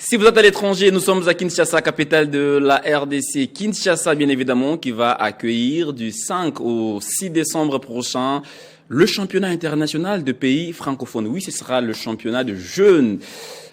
Si vous êtes à l'étranger, nous sommes à Kinshasa, capitale de la RDC. Kinshasa, bien évidemment, qui va accueillir du 5 au 6 décembre prochain le championnat international de pays francophones. Oui, ce sera le championnat de jeunes.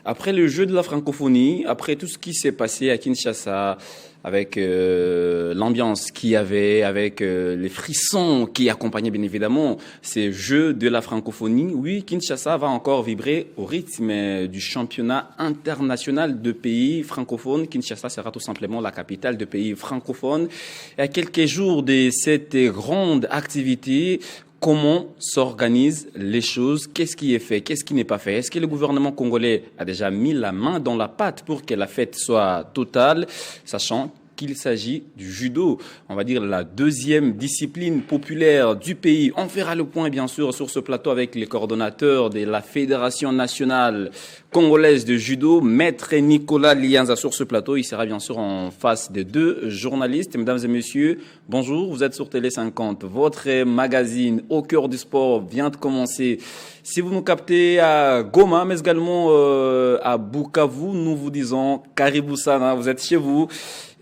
Après le jeu de la francophonie, après tout ce qui s'est passé à Kinshasa, avec l'ambiance qu'il y avait, avec les frissons qui accompagnaient bien évidemment ces jeux de la francophonie, oui, Kinshasa va encore vibrer au rythme du championnat international de pays francophones. Kinshasa sera tout simplement la capitale de pays francophones. Et à quelques jours de cette grande activité, comment s'organisent les choses? Qu'est-ce qui est fait? Qu'est-ce qui n'est pas fait? Est-ce que le gouvernement congolais a déjà mis la main dans la pâte pour que la fête soit totale, sachant qu'il s'agit du judo, on va dire la deuxième discipline populaire du pays. On fera le point, bien sûr, sur ce plateau avec les coordonnateurs de la Fédération nationale congolaise de judo, Maître Nicolas Lianza sur ce plateau. Il sera bien sûr en face de deux journalistes. Mesdames et messieurs, bonjour, vous êtes sur Télé 50. Votre magazine Au cœur du sport vient de commencer. Si vous nous captez à Goma, mais également à Bukavu, nous vous disons Karibou Sana, vous êtes chez vous.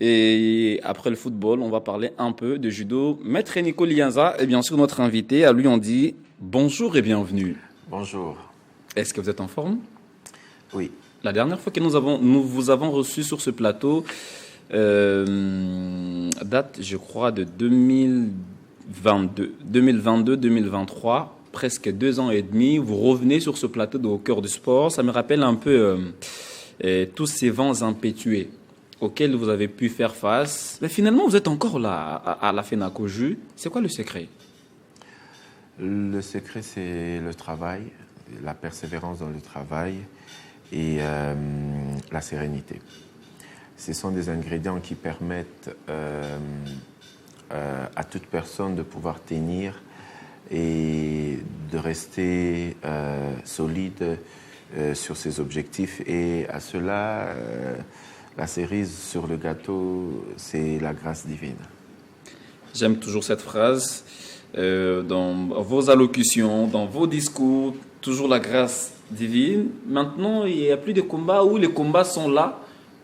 Et après le football, on va parler un peu de judo. Maître Nicolas Lianza et bien sûr notre invité, à lui on dit bonjour et bienvenue. Bonjour. Est-ce que vous êtes en forme? Oui. La dernière fois que nous vous avons reçu sur ce plateau, date je crois de 2022-2023, presque 2 ans et demi, vous revenez sur ce plateau de Au cœur du sport. Ça me rappelle un peu tous ces vents impétueux auxquels vous avez pu faire face. Mais finalement, vous êtes encore là, à la FENACOJU. C'est quoi le secret? Le secret, c'est le travail, la persévérance dans le travail et la sérénité. Ce sont des ingrédients qui permettent à toute personne de pouvoir tenir et de rester solide sur ses objectifs. Et à cela, la cerise sur le gâteau, c'est la grâce divine. J'aime toujours cette phrase. Dans vos allocutions, dans vos discours, toujours la grâce divine. Maintenant, il n'y a plus de combats où les combats sont là,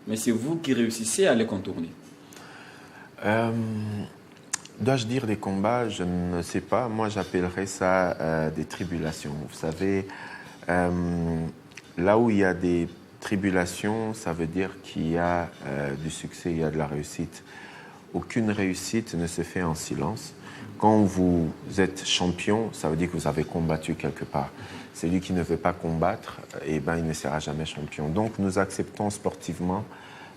mais c'est vous qui réussissez à les contourner. Dois-je dire des combats? Je ne sais pas. Moi, j'appellerais ça des tribulations. Vous savez, là où il y a des tribulations, ça veut dire qu'il y a du succès, il y a de la réussite. Aucune réussite ne se fait en silence. Quand vous êtes champion, ça veut dire que vous avez combattu quelque part. Celui qui ne veut pas combattre, il ne sera jamais champion. Donc nous acceptons sportivement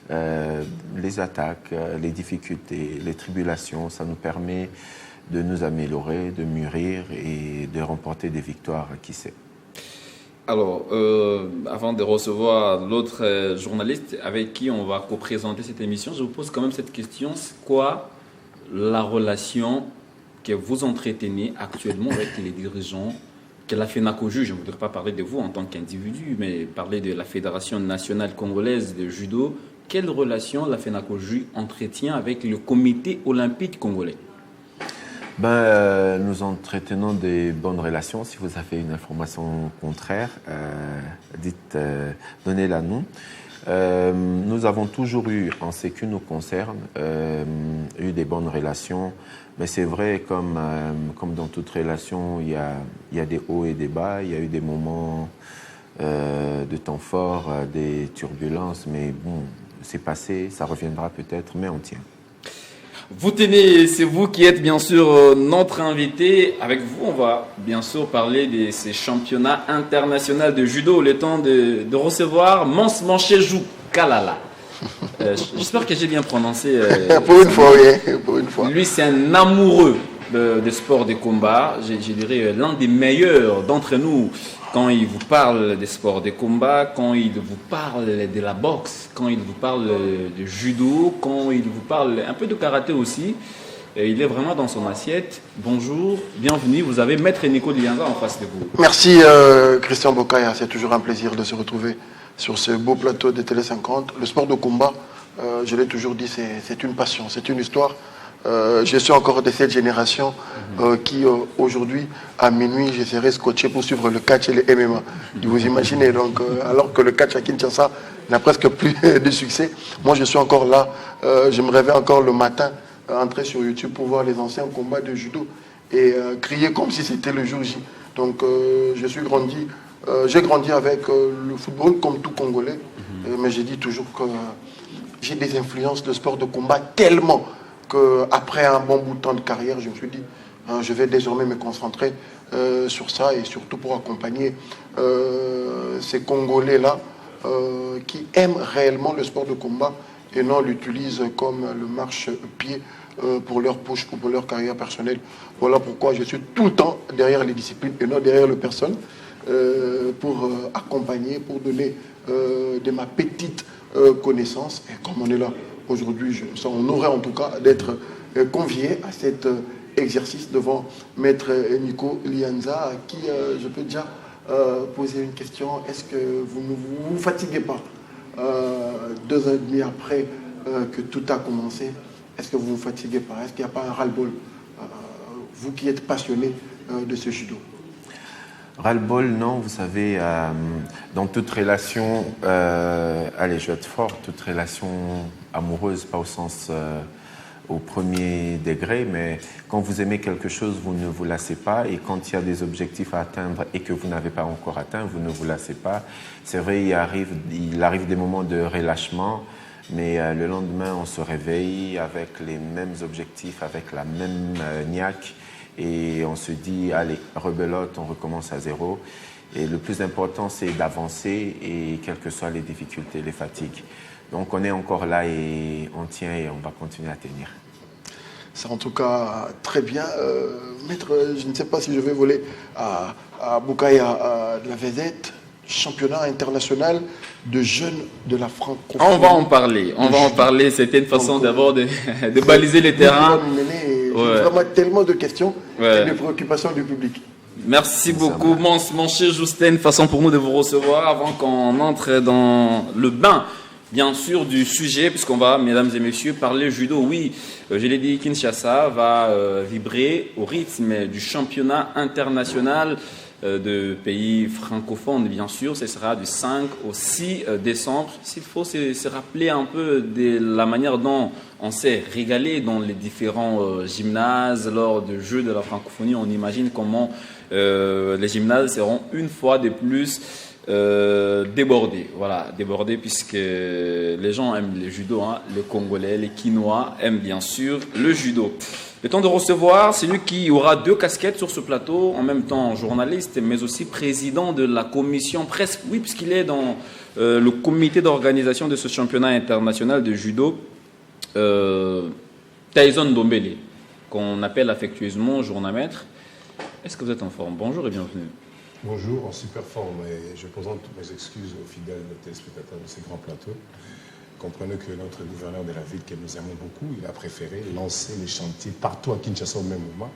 les attaques, les difficultés, les tribulations. Ça nous permet de nous améliorer, de mûrir et de remporter des victoires, qui sait. Alors, avant de recevoir l'autre journaliste avec qui on va co-présenter cette émission, je vous pose quand même cette question. C'est quoi la relation que vous entretenez actuellement avec les dirigeants que la FENACOJU? Je ne voudrais pas parler de vous en tant qu'individu, mais parler de la Fédération nationale congolaise de judo. Quelle relation la FENACOJU entretient avec le comité olympique congolais? Nous entretenons des bonnes relations. Si vous avez une information contraire, donnez-la nous. Nous avons toujours eu, en ce qui nous concerne, eu des bonnes relations. Mais c'est vrai, comme dans toute relation, il y a des hauts et des bas. Il y a eu des moments de temps fort, des turbulences. Mais bon, c'est passé, ça reviendra peut-être, mais on tient. Vous tenez, c'est vous qui êtes bien sûr notre invité. Avec vous, on va bien sûr parler de ces championnats internationaux de judo. Le temps de recevoir Mons Manchejou Kalala. J'espère que j'ai bien prononcé. Pour une fois, oui. Pour une fois. Lui, c'est un amoureux des sports de combat. Je dirais l'un des meilleurs d'entre nous. Quand il vous parle des sports de combat, quand il vous parle de la boxe, quand il vous parle de judo, quand il vous parle un peu de karaté aussi, il est vraiment dans son assiette. Bonjour, bienvenue. Vous avez Maître Nicolas Lianza en face de vous. Merci Christian Bokaya, c'est toujours un plaisir de se retrouver sur ce beau plateau de Télé 50. Le sport de combat, je l'ai toujours dit, c'est une passion, c'est une histoire. Je suis encore de cette génération qui, aujourd'hui, à minuit, je serai scotché pour suivre le catch et le MMA. Vous imaginez, donc, alors que le catch à Kinshasa n'a presque plus de succès. Moi, je suis encore là. Je me réveille encore le matin, entrer sur YouTube pour voir les anciens combats de judo et crier comme si c'était le jour J. Donc, j'ai grandi avec le football comme tout Congolais, mais j'ai dit toujours que j'ai des influences de sport de combat tellement qu'après un bon bout de temps de carrière, je me suis dit, je vais désormais me concentrer sur ça et surtout pour accompagner ces Congolais-là qui aiment réellement le sport de combat et non l'utilisent comme le marche-pied pour leur push ou pour leur carrière personnelle. Voilà pourquoi je suis tout le temps derrière les disciplines et non derrière les personnes pour accompagner, pour donner de ma petite connaissance. Et comme on est là aujourd'hui, je me sens honoré en tout cas d'être convié à cet exercice devant Maître Nico Lianza, à qui je peux déjà poser une question. Est-ce que vous ne vous fatiguez pas 2 ans et demi après que tout a commencé? Est-ce que vous ne vous fatiguez pas? Est-ce qu'il n'y a pas un ras-le-bol, vous qui êtes passionné de ce judo? Ras-le-bol, non, vous savez, dans toute relation, allez, je vais être fort, toute relation amoureuse, pas au sens au premier degré, mais quand vous aimez quelque chose, vous ne vous lassez pas, et quand il y a des objectifs à atteindre et que vous n'avez pas encore atteint, vous ne vous lassez pas. C'est vrai, il arrive des moments de relâchement, mais le lendemain, on se réveille avec les mêmes objectifs, avec la même niaque, et on se dit, allez, rebelote, on recommence à zéro. Et le plus important, c'est d'avancer, et quelles que soient les difficultés, les fatigues. Donc on est encore là et on tient et on va continuer à tenir. C'est en tout cas très bien. Maître, je ne sais pas si je vais voler à Boukaya de la VZ, championnat international de jeunes de la francophonie. On va en parler. C'était une façon d'abord de baliser les terrains. J'ai vraiment tellement de questions et de préoccupations du public. Merci beaucoup, mon cher Justin. Une façon pour nous de vous recevoir avant qu'on entre dans le bain, bien sûr, du sujet, puisqu'on va, mesdames et messieurs, parler judo. Oui, je l'ai dit, Kinshasa va vibrer au rythme du championnat international de pays francophones, bien sûr. Ce sera du 5 au 6 décembre. S'il faut se rappeler un peu de la manière dont on s'est régalé dans les différents gymnases lors du jeu de la francophonie. On imagine comment les gymnases seront une fois de plus débordés. Voilà, débordés puisque les gens aiment le judo, hein. Les Congolais, les Quinois aiment bien sûr le judo. Le temps de recevoir celui qui aura 2 casquettes sur ce plateau, en même temps journaliste, mais aussi président de la commission presse, oui, puisqu'il est dans le comité d'organisation de ce championnat international de judo, Tyson Dombele, qu'on appelle affectueusement journamaître. Est-ce que vous êtes en forme? Bonjour et bienvenue. Bonjour, en super forme, et je présente toutes mes excuses aux fidèles téléspectateurs de ces grands plateaux. Comprenez que notre gouverneur de la ville, que nous aimons beaucoup, il a préféré lancer les chantiers partout à Kinshasa au même moment.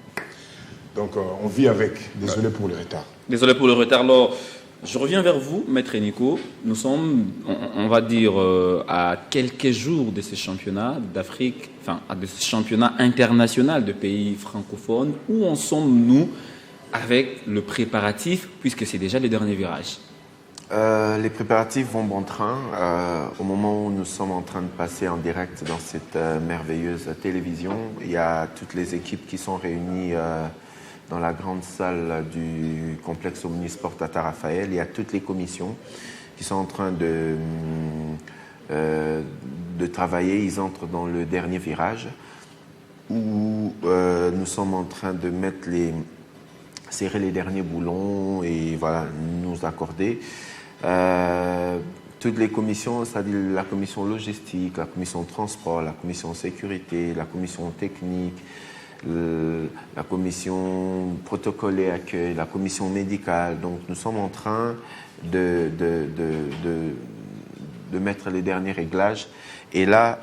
Donc on vit avec, désolé pour le retard. Désolé pour le retard. Alors, je reviens vers vous, Maître Nico. Nous sommes, on va dire, à quelques jours de ces championnats d'Afrique, enfin, de ce championnat international de pays francophones. Où en sommes-nous avec le préparatif, puisque c'est déjà le dernier virage? Les préparatifs vont bon train. Au moment où nous sommes en train de passer en direct dans cette merveilleuse télévision, il y a toutes les équipes qui sont réunies dans la grande salle du complexe Omnisport Tata Raphaël. Il y a toutes les commissions qui sont en train de travailler. Ils entrent dans le dernier virage où nous sommes en train de serrer les derniers boulons et voilà, nous accorder. Toutes les commissions, c'est-à-dire la commission logistique, la commission transport, la commission sécurité, la commission technique, la commission protocole et accueil, la commission médicale. Donc nous sommes en train de mettre les derniers réglages. Et là,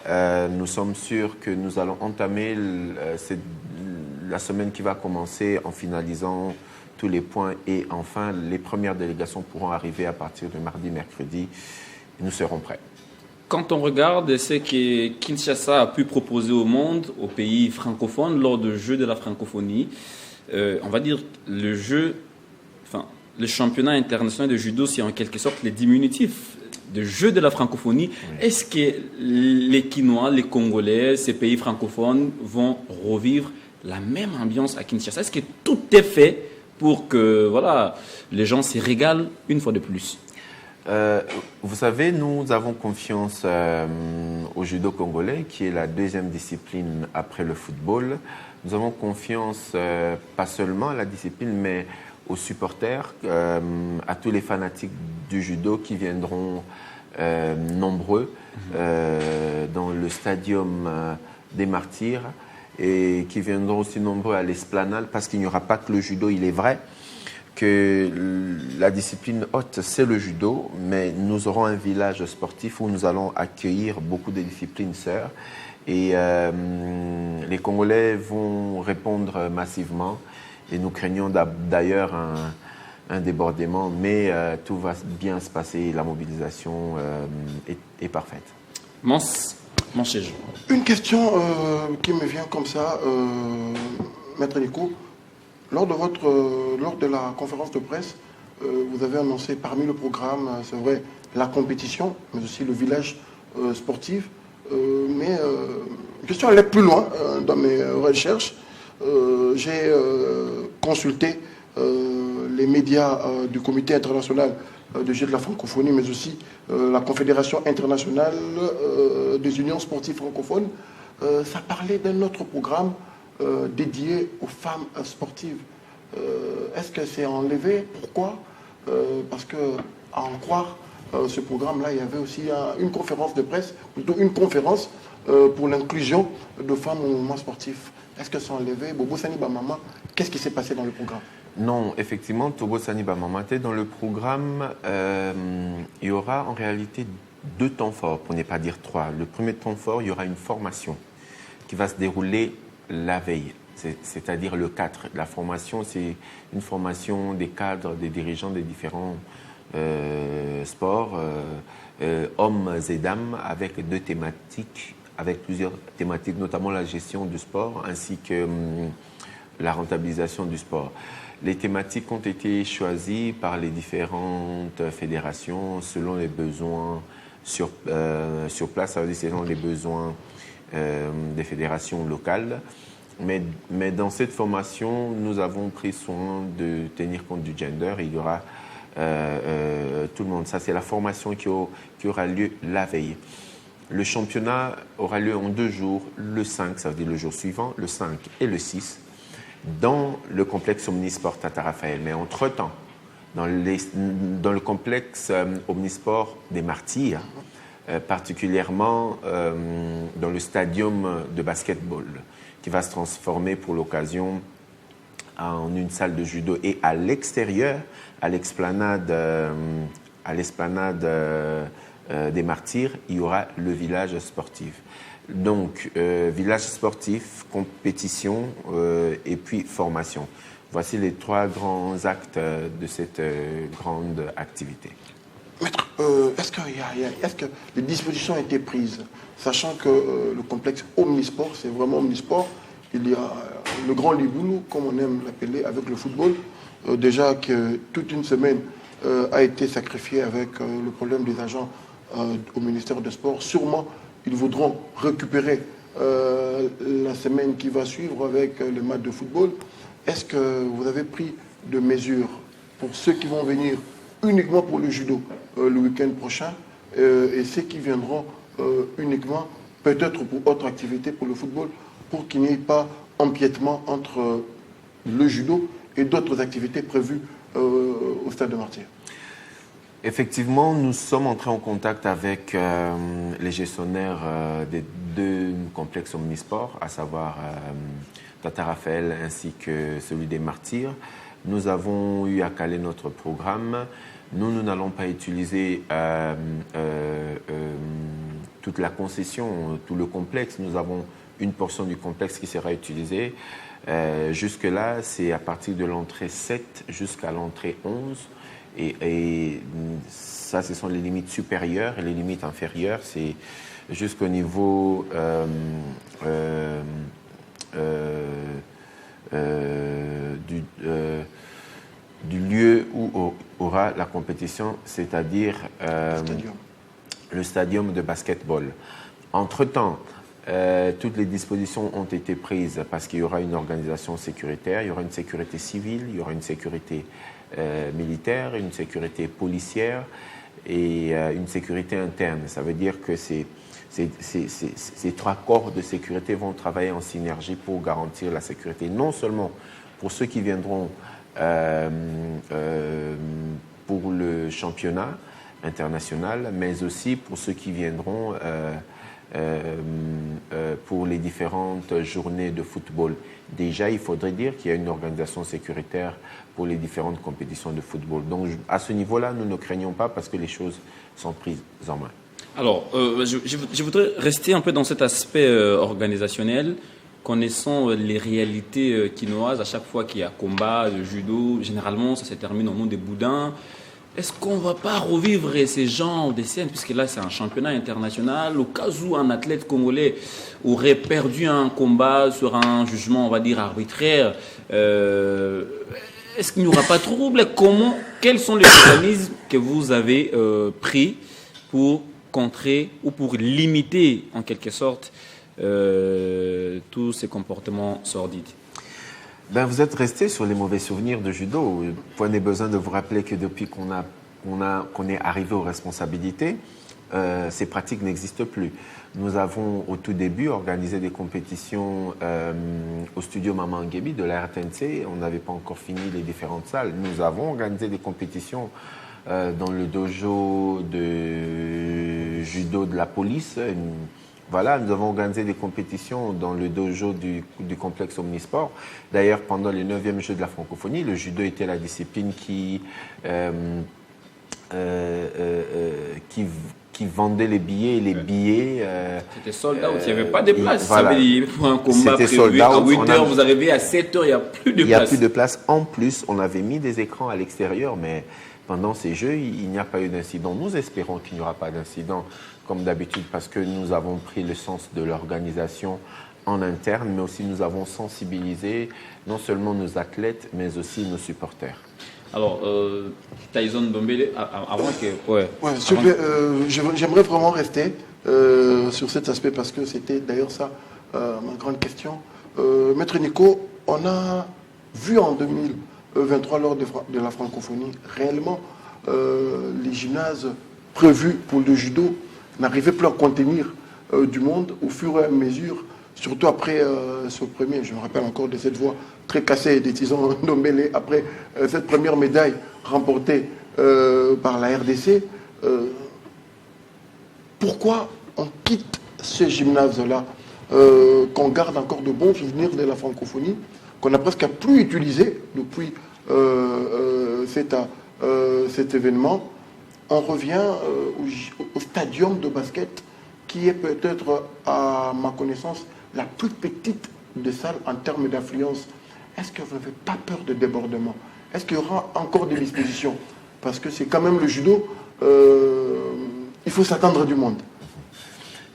nous sommes sûrs que nous allons entamer la semaine qui va commencer en finalisant tous les points. Et enfin, les premières délégations pourront arriver à partir de mardi, mercredi. Nous serons prêts. Quand on regarde ce que Kinshasa a pu proposer au monde, aux pays francophones, lors du jeu de la francophonie, on va dire le championnat international de judo, c'est en quelque sorte les diminutifs. de jeu de la francophonie. Est-ce que les Quinois, les Congolais, ces pays francophones vont revivre la même ambiance à Kinshasa? Est-ce que tout est fait pour que les gens se régalent une fois de plus? Vous savez, nous avons confiance au judo congolais, qui est la deuxième discipline après le football. Nous avons confiance pas seulement à la discipline, mais aux supporters, à tous les fanatiques du judo qui viendront nombreux dans le stadium des Martyrs et qui viendront aussi nombreux à l'Esplanade, parce qu'il n'y aura pas que le judo, il est vrai que la discipline haute, c'est le judo, mais nous aurons un village sportif où nous allons accueillir beaucoup de disciplines sœurs. Et les Congolais vont répondre massivement. Et nous craignons d'ailleurs un débordement, mais tout va bien se passer. La mobilisation est parfaite. Une question qui me vient comme ça, Maître Nico. Lors de la conférence de presse, vous avez annoncé parmi le programme, c'est vrai, la compétition, mais aussi le village sportif. Mais je suis allé plus loin dans mes recherches. J'ai consulté les médias du Comité international de jeu de la francophonie, mais aussi la Confédération internationale des unions sportives francophones. Ça parlait d'un autre programme dédié aux femmes sportives. Est-ce que c'est enlevé? Pourquoi? Parce que, à en croire, ce programme-là, il y avait aussi une conférence de presse, plutôt une conférence pour l'inclusion de femmes au mouvement sportif. Est-ce que c'est enlevé? Bobo Sani Bamama, qu'est-ce qui s'est passé dans le programme? Non, effectivement, Togo Sani Bamama, dans le programme, il y aura en réalité 2 temps forts, pour ne pas dire 3. Le premier temps fort, il y aura une formation qui va se dérouler la veille, c'est-à-dire le 4. La formation, c'est une formation des cadres, des dirigeants des différents sports, hommes et dames, avec plusieurs thématiques, notamment la gestion du sport ainsi que la rentabilisation du sport. Les thématiques ont été choisies par les différentes fédérations selon les besoins sur place, ça veut dire selon les besoins des fédérations locales. Mais dans cette formation, nous avons pris soin de tenir compte du gender. Il y aura tout le monde. Ça, c'est la formation qui aura lieu la veille. Le championnat aura lieu en 2 jours, le 5, ça veut dire le jour suivant, le 5 et le 6, dans le complexe Omnisport Tata Raphaël. Mais entre-temps, dans le complexe Omnisport des Martyrs, particulièrement dans le stadium de basketball, qui va se transformer pour l'occasion en une salle de judo, et à l'extérieur, à l'esplanade des Martyrs, il y aura le village sportif. Donc, village sportif, compétition et puis formation. Voici les 3 grands actes de cette grande activité. Maître, est-ce que les dispositions ont été prises, sachant que le complexe Omnisport, c'est vraiment Omnisport, il y a le grand Liboulou, comme on aime l'appeler, avec le football, déjà que toute une semaine a été sacrifiée avec le problème des agents au ministère des Sports. Sûrement, ils voudront récupérer la semaine qui va suivre avec les matchs de football. Est-ce que vous avez pris de mesures pour ceux qui vont venir uniquement pour le judo le week-end prochain et ceux qui viendront uniquement peut-être pour autre activité pour le football, pour qu'il n'y ait pas empiètement entre le judo et d'autres activités prévues au Stade de Martyrs? Effectivement, nous sommes entrés en contact avec les gestionnaires des 2 complexes Omnisport, à savoir Tata Raphaël ainsi que celui des Martyrs. Nous avons eu à caler notre programme. Nous n'allons pas utiliser toute la concession, tout le complexe. Nous avons une portion du complexe qui sera utilisée. Jusque-là, c'est à partir de l'entrée 7 jusqu'à l'entrée 11. Et ça, ce sont les limites supérieures. Et les limites inférieures, c'est jusqu'au niveau du lieu où aura la compétition, c'est-à-dire le stadium de basketball. Entre-temps, toutes les dispositions ont été prises parce qu'il y aura une organisation sécuritaire, il y aura une sécurité civile, il y aura une sécurité militaire, une sécurité policière et une sécurité interne. Ça veut dire que ces trois corps de sécurité vont travailler en synergie pour garantir la sécurité, non seulement pour ceux qui viendront pour le championnat international, mais aussi pour ceux qui viendront pour les différentes journées de football. Déjà, il faudrait dire qu'il y a une organisation sécuritaire pour les différentes compétitions de football. Donc, à ce niveau-là, nous ne craignons pas parce que les choses sont prises en main. Alors, je voudrais rester un peu dans cet aspect organisationnel, connaissant les réalités quinoises. À chaque fois qu'il y a combat, de judo, généralement, ça se termine au nom des boudins. Est-ce qu'on ne va pas revivre ces genres de scènes, puisque là, c'est un championnat international, au cas où un athlète congolais aurait perdu un combat sur un jugement, on va dire, arbitraire, est-ce qu'il n'y aura pas de trouble? Quels sont les mécanismes que vous avez pris pour contrer ou pour limiter, en quelque sorte, tous ces comportements sordides? Vous êtes resté sur les mauvais souvenirs de judo. Point n'est besoin de vous rappeler que depuis qu'on est arrivé aux responsabilités, ces pratiques n'existent plus. Nous avons au tout début organisé des compétitions au studio Maman Ngebi de la RTNC. On n'avait pas encore fini les différentes salles. Nous avons organisé des compétitions dans le dojo de judo de la police. Voilà, nous avons organisé des compétitions dans le dojo du complexe Omnisport. D'ailleurs, pendant les 9e Jeux de la francophonie, le judo était la discipline qui vendait les billets et les billets. C'était sold out, il n'y avait pas de place. Voilà. Ça veut dire, pour un combat prévu à 8h, vous arrivez à 7h, il n'y a plus de place. Il n'y a plus de place. En plus, on avait mis des écrans à l'extérieur, mais pendant ces Jeux, il n'y a pas eu d'incident. Nous espérons qu'il n'y aura pas d'incident, comme d'habitude, parce que nous avons pris le sens de l'organisation en interne, mais aussi nous avons sensibilisé non seulement nos athlètes, mais aussi nos supporters. Alors, Tyson Dombele, avant que... Ouais, s'il vous plaît, j'aimerais vraiment rester sur cet aspect, parce que c'était d'ailleurs ça ma grande question. Maître Nico, on a vu en 2023, lors de la francophonie, réellement, les gymnases prévus pour le judo n'arrivaient plus à contenir du monde au fur et à mesure, surtout après ce premier, je me rappelle encore de cette voix très cassée des Tyson Dombele, après cette première médaille remportée par la RDC. Pourquoi on quitte ce gymnase-là, qu'on garde encore de bons souvenirs de la francophonie, qu'on n'a presque plus utilisé depuis cet événement? On revient au stadium de basket, qui est peut-être, à ma connaissance, la plus petite des salles en termes d'affluence. Est-ce que vous n'avez pas peur de débordement? Est-ce qu'il y aura encore des dispositions? Parce que c'est quand même le judo, il faut s'attendre du monde.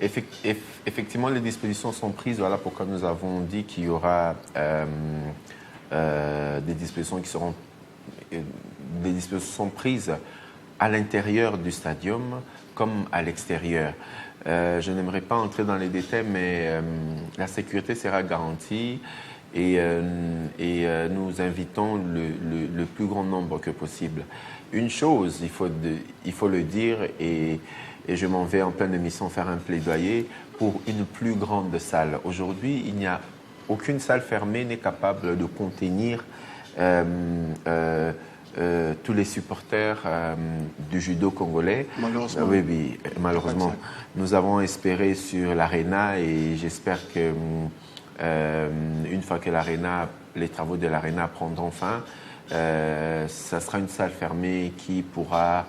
Effectivement, les dispositions sont prises. Voilà pourquoi nous avons dit qu'il y aura des dispositions qui seront prises à l'intérieur du stadium comme à l'extérieur. Je n'aimerais pas entrer dans les détails, mais la sécurité sera garantie et nous invitons le plus grand nombre que possible. Une chose, il faut le dire, et je m'en vais en pleine émission faire un plaidoyer pour une plus grande salle. Aujourd'hui, il n'y a aucune salle fermée n'est capable de contenir tous les supporters du judo congolais. Malheureusement. Oui, malheureusement. Nous avons espéré sur l'Arena et j'espère que une fois que les travaux de l'Arena prendront fin, ça sera une salle fermée qui pourra,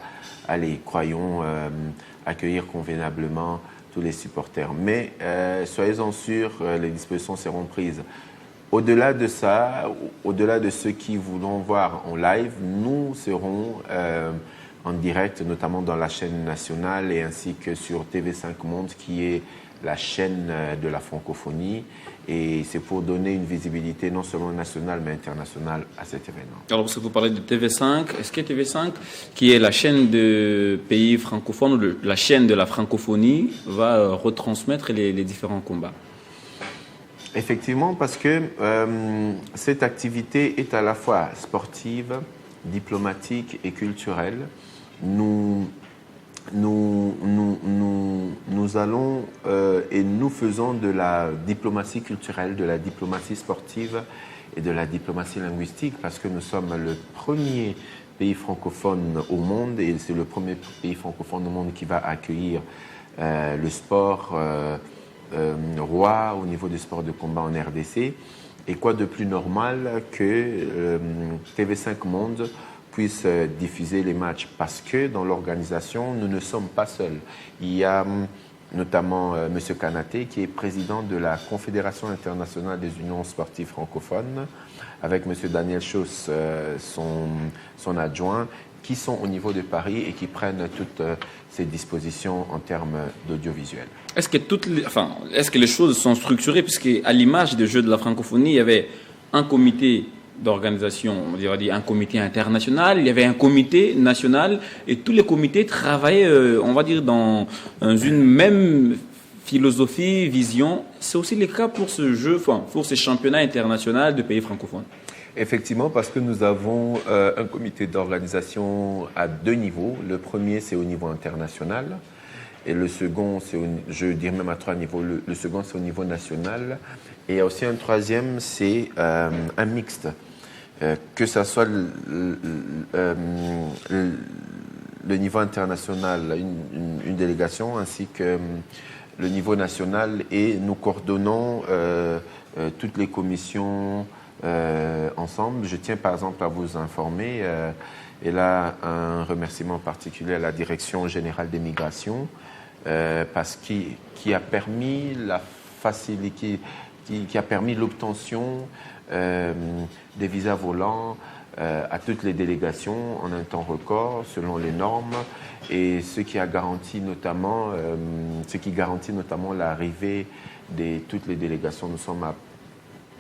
croyons, accueillir convenablement tous les supporters. Mais soyez-en sûrs, les dispositions seront prises. Au-delà de ça, au-delà de ceux qui voudront voir en live, nous serons en direct, notamment dans la chaîne nationale et ainsi que sur TV5 Monde, qui est la chaîne de la francophonie. Et c'est pour donner une visibilité non seulement nationale, mais internationale à cet événement. Alors, parce que vous parlez de TV5, est-ce que TV5, qui est la chaîne de pays francophones, la chaîne de la francophonie, va retransmettre les différents combats? Effectivement, parce que cette activité est à la fois sportive, diplomatique et culturelle. Nous allons et nous faisons de la diplomatie culturelle, de la diplomatie sportive et de la diplomatie linguistique, parce que nous sommes le premier pays francophone au monde et c'est le premier pays francophone au monde qui va accueillir le sport roi au niveau du sport de combat en RDC. Et quoi de plus normal que TV5 Monde puisse diffuser les matchs, parce que dans l'organisation, nous ne sommes pas seuls. Il y a notamment M. Kanaté, qui est président de la Confédération internationale des unions sportives francophones, avec M. Daniel Chauss, son adjoint, qui sont au niveau de Paris et qui prennent toutes ces dispositions en termes d'audiovisuel. Est-ce que les choses sont structurées, puisqu'à l'image des Jeux de la francophonie, il y avait un comité d'organisation, on va dire un comité international, il y avait un comité national, et tous les comités travaillaient, on va dire, dans une même philosophie, vision. C'est aussi le cas pour ce jeu, pour ces championnats internationaux de pays francophones. Effectivement, parce que nous avons un comité d'organisation à deux niveaux. Le premier, c'est au niveau international. Et le second, je dirais même à trois niveaux. Le second, c'est au niveau national. Et il y a aussi un troisième, c'est un mixte. Que ce soit le niveau international, une délégation, ainsi que le niveau national. Et nous coordonnons toutes les commissions ensemble. Je tiens par exemple à vous informer, et là un remerciement particulier à la Direction générale des migrations, parce qui a permis la facilité, qui a permis l'obtention des visas volants à toutes les délégations en un temps record selon les normes, et ce qui garantit notamment l'arrivée de toutes les délégations. Nous sommes à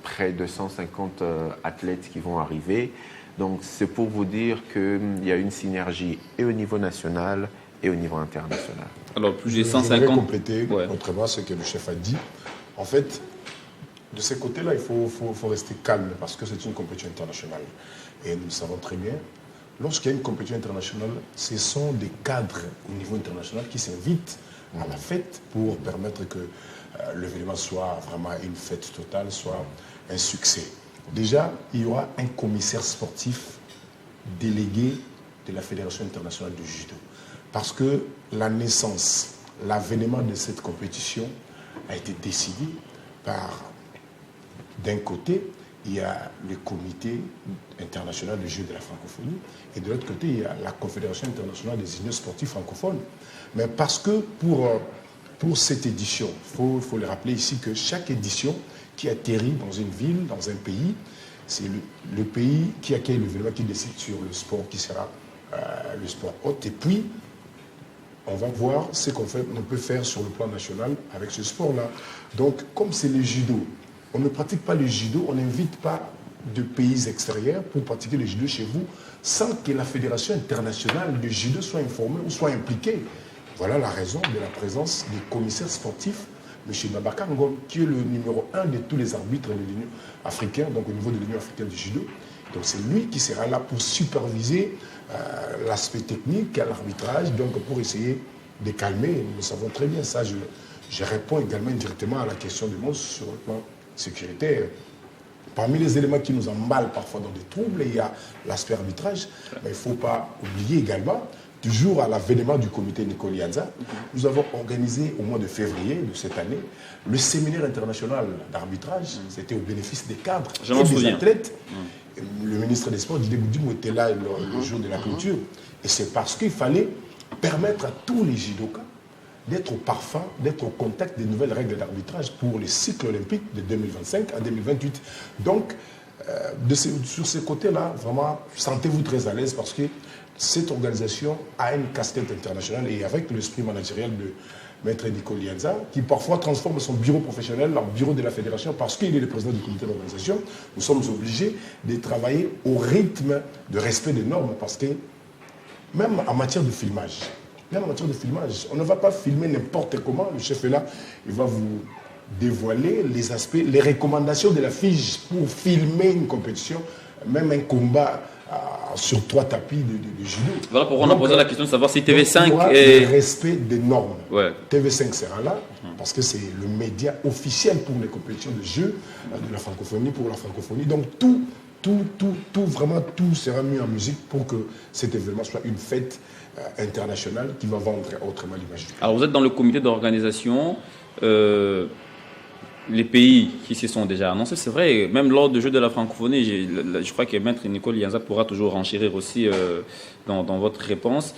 près de 150 athlètes qui vont arriver. Donc c'est pour vous dire qu'il y a une synergie et au niveau national et au niveau international. Alors plus de 150... Je voudrais compléter autrement ce que le chef a dit. En fait, de ce côté-là, il faut rester calme parce que c'est une compétition internationale. Et nous savons très bien, lorsqu'il y a une compétition internationale, ce sont des cadres au niveau international qui s'invitent à la fête pour permettre que l'événement soit vraiment une fête totale, soit un succès. Déjà, il y aura un commissaire sportif délégué de la Fédération internationale de judo. Parce que la naissance, l'avènement de cette compétition a été décidé par, d'un côté, il y a le comité international de jeux de la francophonie et de l'autre côté, il y a la Confédération internationale des unions sportives francophones. Mais parce que pour cette édition, il faut le rappeler ici que chaque édition qui atterrit dans une ville, dans un pays, c'est le pays qui accueille l'événement qui décide sur le sport qui sera le sport hôte. Et puis, on va voir ce qu'on peut faire sur le plan national avec ce sport-là. Donc, comme c'est le judo, on ne pratique pas le judo, on n'invite pas de pays extérieurs pour pratiquer le judo chez vous sans que la Fédération internationale de judo soit informée ou soit impliquée. Voilà la raison de la présence du commissaire sportif, M. Babacar Ngom, qui est le numéro 1 de tous les arbitres de l'Union africaine, donc au niveau de l'Union africaine du judo. Donc c'est lui qui sera là pour superviser l'aspect technique à l'arbitrage, donc pour essayer de calmer. Nous savons très bien ça. Je réponds également directement à la question de Mons sur le plan sécuritaire. Parmi les éléments qui nous emballent parfois dans des troubles, il y a l'aspect arbitrage, mais il ne faut pas oublier également, toujours à l'avènement du comité Nicole Yanza, nous avons organisé au mois de février de cette année le séminaire international d'arbitrage. C'était au bénéfice des cadres et des athlètes. Le ministre des Sports, Didier Boudimou, était là le jour de la clôture. Et c'est parce qu'il fallait permettre à tous les judokas d'être au parfum, d'être au contact des nouvelles règles d'arbitrage pour les cycles olympiques de 2025 à 2028. Donc, sur ces côtés-là, vraiment, sentez-vous très à l'aise parce que cette organisation a une casquette internationale et avec l'esprit managérial de Maître Nico Lianza, qui parfois transforme son bureau professionnel en bureau de la fédération parce qu'il est le président du comité d'organisation, nous sommes obligés de travailler au rythme de respect des normes parce que même en matière de filmage, on ne va pas filmer n'importe comment. Le chef est là, il va vous dévoiler les aspects, les recommandations de la FIGE pour filmer une compétition, même un combat sur 3 tapis de judo. Voilà pourquoi on a posé la question de savoir si TV5 est... Le respect des normes. Ouais. TV5 sera là, parce que c'est le média officiel pour les compétitions de jeux de la francophonie, pour la francophonie. Donc vraiment tout sera mis en musique pour que cet événement soit une fête internationale qui va vendre autrement l'image. Alors vous êtes dans le comité d'organisation. Les pays qui s'y sont déjà annoncés, c'est vrai, même lors du jeu de la francophonie, je crois que Maître Nico Lianza pourra toujours renchérir aussi dans votre réponse.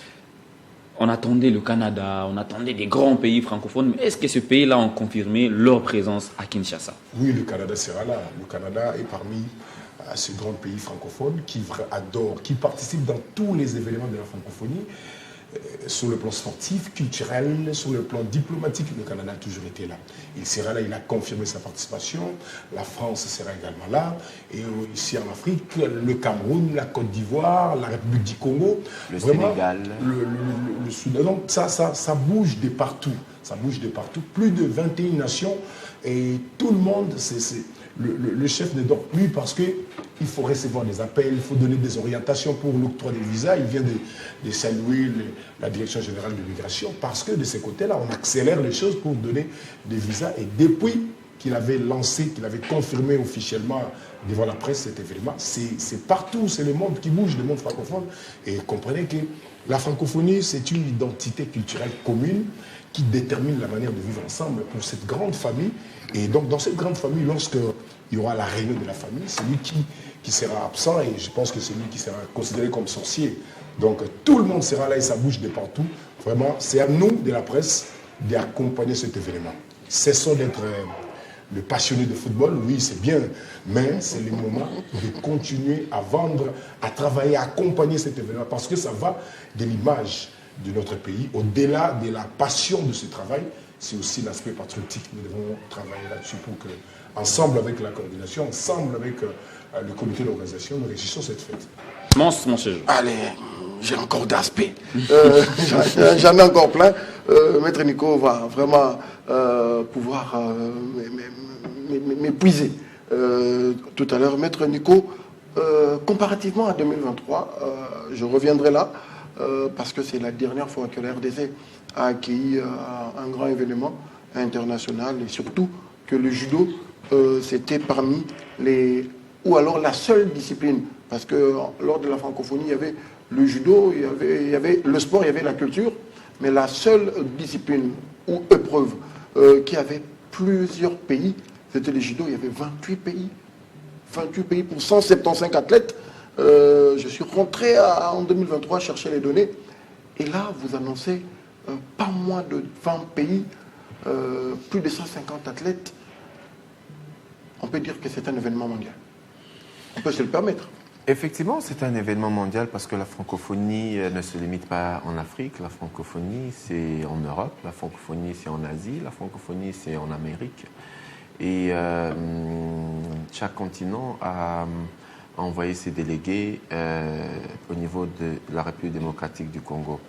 On attendait le Canada, on attendait des grands pays francophones, mais est-ce que ces pays-là ont confirmé leur présence à Kinshasa? Oui, le Canada sera là. Le Canada est parmi ces grands pays francophones qui adorent, qui participent dans tous les événements de la francophonie. Sur le plan sportif, culturel, sur le plan diplomatique, le Canada a toujours été là. Il sera là, il a confirmé sa participation. La France sera également là. Et ici en Afrique, le Cameroun, la Côte d'Ivoire, la République du Congo. Le Sénégal. Le Soudan. Donc ça bouge de partout. Ça bouge de partout. Plus de 21 nations. Et tout le monde, le chef ne dort plus parce qu'il faut recevoir des appels, il faut donner des orientations pour l'octroi des visas. Il vient de saluer la Direction générale de l'immigration parce que de ce côté-là, on accélère les choses pour donner des visas. Et depuis qu'il avait lancé, qu'il avait confirmé officiellement devant la presse cet événement, c'est partout, c'est le monde qui bouge, le monde francophone. Et comprenez que la francophonie, c'est une identité culturelle commune qui détermine la manière de vivre ensemble pour cette grande famille. Et donc, dans cette grande famille, lorsqu'il y aura la réunion de la famille, c'est lui qui sera absent et je pense que c'est lui qui sera considéré comme sorcier. Donc, tout le monde sera là et ça bouge de partout. Vraiment, c'est à nous, de la presse, d'accompagner cet événement. Cessons d'être le passionné de football, oui, c'est bien, mais c'est le moment de continuer à vendre, à travailler, à accompagner cet événement parce que ça va de l'image de notre pays. Au-delà de la passion de ce travail, c'est aussi l'aspect patriotique. Nous devons travailler là-dessus pour que, ensemble avec la coordination, ensemble avec le comité d'organisation, nous réussissons cette fête. Mon cher. Allez, j'ai encore d'aspects. J'en ai encore plein. Maître Nico va vraiment pouvoir m'épuiser tout à l'heure. Maître Nico, comparativement à 2023, je reviendrai là parce que c'est la dernière fois que la RDC a accueilli un grand événement international et surtout que le judo, c'était parmi les... ou alors la seule discipline. Parce que lors de la francophonie, il y avait le judo, il y avait le sport, il y avait la culture, mais la seule discipline ou épreuve qui avait plusieurs pays, c'était le judo. Il y avait 28 pays. 28 pays pour 175 athlètes. Je suis rentré en 2023 chercher les données. Et là, vous annoncez pas moins de 20 pays, plus de 150 athlètes. On peut dire que c'est un événement mondial. On peut se le permettre. Effectivement, c'est un événement mondial parce que la francophonie ne se limite pas en Afrique. La francophonie, c'est en Europe. La francophonie, c'est en Asie. La francophonie, c'est en Amérique. Et chaque continent a envoyé ses délégués au niveau de la République démocratique du Congo.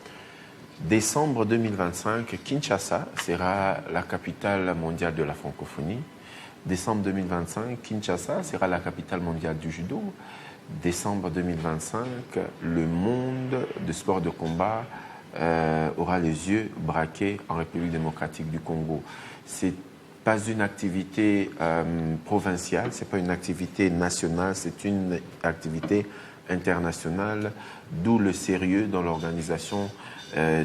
Décembre 2025, Kinshasa sera la capitale mondiale de la francophonie. Décembre 2025, Kinshasa sera la capitale mondiale du judo. Décembre 2025, le monde du sport de combat aura les yeux braqués en République démocratique du Congo. C'est pas une activité provinciale, c'est pas une activité nationale, c'est une activité internationale, d'où le sérieux dans l'organisation,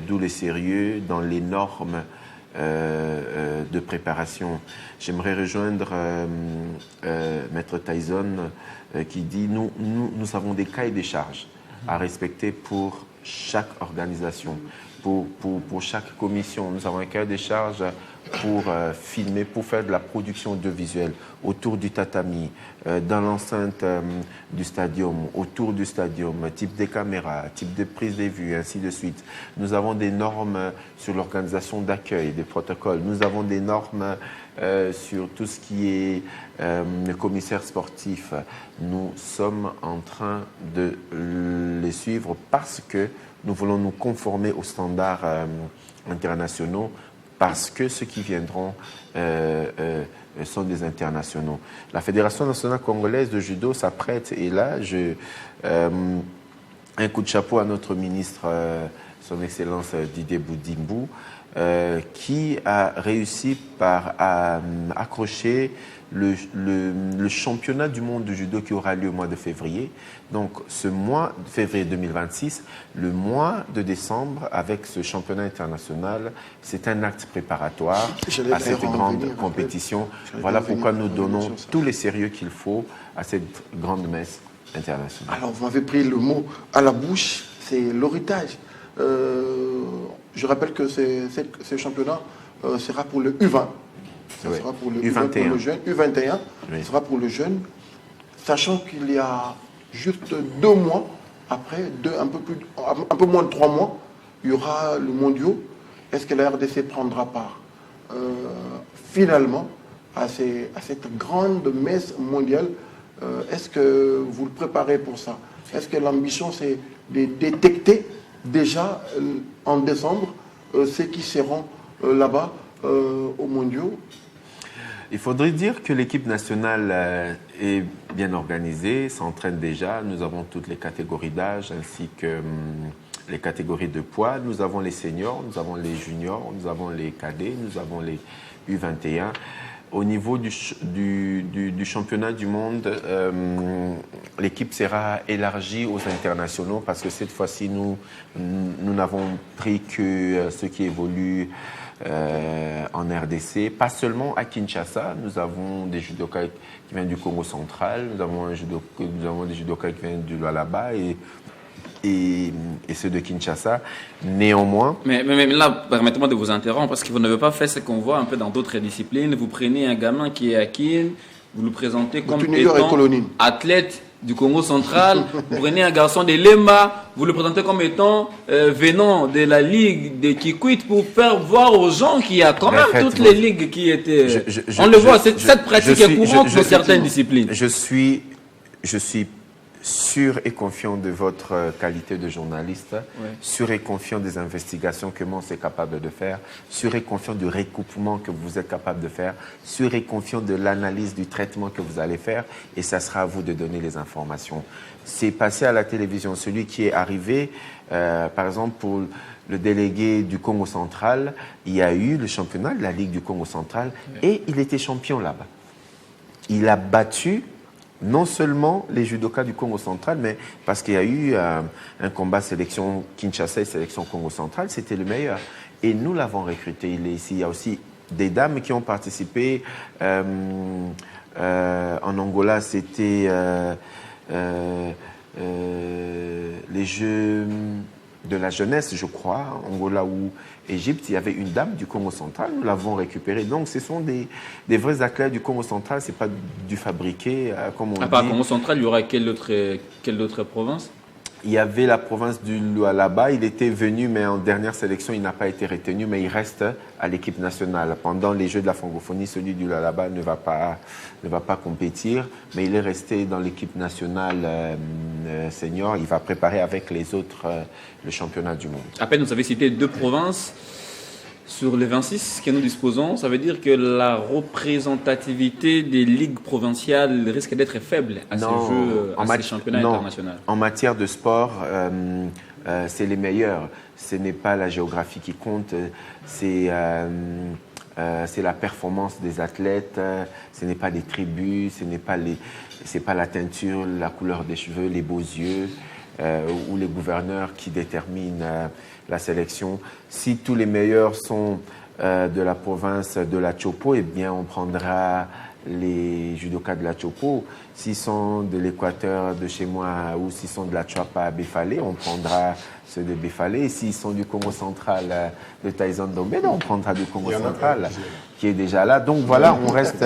d'où le sérieux dans les normes de préparation. J'aimerais rejoindre Maître Tyson qui dit nous avons des cahiers des charges à respecter pour chaque organisation. pour chaque commission. Nous avons un cahier de charges pour filmer, pour faire de la production audiovisuelle autour du tatami, dans l'enceinte du stadium, autour du stadium, type des caméras, type de prise des vues, ainsi de suite. Nous avons des normes sur l'organisation d'accueil, des protocoles. Nous avons des normes sur tout ce qui est le commissaire sportif. Nous sommes en train de les suivre parce que nous voulons nous conformer aux standards internationaux, parce que ceux qui viendront sont des internationaux. La Fédération nationale congolaise de judo s'apprête, et là, un coup de chapeau à notre ministre, son Excellence Didier Boudimbu, qui a réussi par accrocher le championnat du monde de judo qui aura lieu au mois de février. Donc ce mois de février 2026, le mois de décembre, avec ce championnat international, c'est un acte préparatoire à cette grande compétition. Voilà pourquoi nous donnons tous les sérieux qu'il faut à cette grande messe internationale. Alors vous m'avez pris le mot à la bouche, c'est l'héritage. Je rappelle que ce championnat sera pour le U20. Ça sera pour le U21. Pour le jeune, U21, oui. Ce sera pour le jeune, sachant qu'il y a juste 2 mois, après, un peu moins de 3 mois, il y aura le mondiaux. Est-ce que la RDC prendra part finalement à cette grande messe mondiale? Est-ce que vous le préparez pour ça? Est-ce que l'ambition, c'est de détecter déjà en décembre ceux qui seront là-bas aux mondiaux? Il faudrait dire que l'équipe nationale est bien organisée, s'entraîne déjà. Nous avons toutes les catégories d'âge ainsi que les catégories de poids. Nous avons les seniors, nous avons les juniors, nous avons les cadets, nous avons les U21. Au niveau du championnat du monde, l'équipe sera élargie aux internationaux parce que cette fois-ci, nous n'avons pris que ceux qui évoluent en RDC, pas seulement à Kinshasa. Nous avons des judokas qui viennent du Congo central, nous avons des judokas qui viennent du Lualaba et ceux de Kinshasa. Néanmoins... Mais là, permettez-moi de vous interrompre, parce que vous n'avez pas fait ce qu'on voit un peu dans d'autres disciplines. Vous prenez un gamin qui est à Kin, vous le présentez comme étant athlète du Congo central, vous prenez un garçon de Lemba, vous le présentez comme étant venant de la ligue de Kikwit pour faire voir aux gens qu'il y a quand même toutes les ligues qui étaient... On le voit, cette pratique est courante dans certaines disciplines. Je suis sûr et confiant de votre qualité de journaliste, oui. Sûr et confiant des investigations que Mons est capable de faire, sûr et confiant du recoupement que vous êtes capable de faire, sûr et confiant de l'analyse du traitement que vous allez faire, et ça sera à vous de donner les informations. C'est passé à la télévision. Celui qui est arrivé, par exemple, pour le délégué du Congo central, il y a eu le championnat de la Ligue du Congo central, oui. Et il était champion là-bas. Il a battu non seulement les judokas du Congo central, mais parce qu'il y a eu un combat sélection Kinshasa et sélection Congo central, c'était le meilleur. Et nous l'avons recruté. Il est ici. Il y a aussi des dames qui ont participé. En Angola, c'était les Jeux de la jeunesse, je crois, Angola ou Égypte, il y avait une dame du Congo central, nous l'avons récupérée. Donc, ce sont des vrais athlètes du Congo central, ce n'est pas du fabriqué, comme on dit. À part Congo central, il y aura quelle autre province? Il y avait la province du Lualaba, il était venu, mais en dernière sélection, il n'a pas été retenu, mais il reste à l'équipe nationale. Pendant les Jeux de la francophonie, celui du Lualaba ne va pas compétir, mais il est resté dans l'équipe nationale senior. Il va préparer avec les autres le championnat du monde. À peine, vous avez cité 2 provinces sur les 26 que nous disposons. Ça veut dire que la représentativité des ligues provinciales risque d'être faible à ces Jeux, à ces championnats internationaux. En matière de sport, c'est les meilleurs. Ce n'est pas la géographie qui compte, c'est la performance des athlètes, ce n'est pas les tribus, c'est pas la teinture, la couleur des cheveux, les beaux yeux ou les gouverneurs qui déterminent la sélection. Si tous les meilleurs sont de la province de la Chopo, eh bien on prendra les judokas de la Chopo. S'ils sont de l'Équateur, de chez moi, ou s'ils sont de la Chuapa à Befalé, on prendra ceux de Befalé. Et s'ils sont du Congo central, de Tyson Dombé, on prendra du Congo central, qui est déjà là. Donc voilà, on reste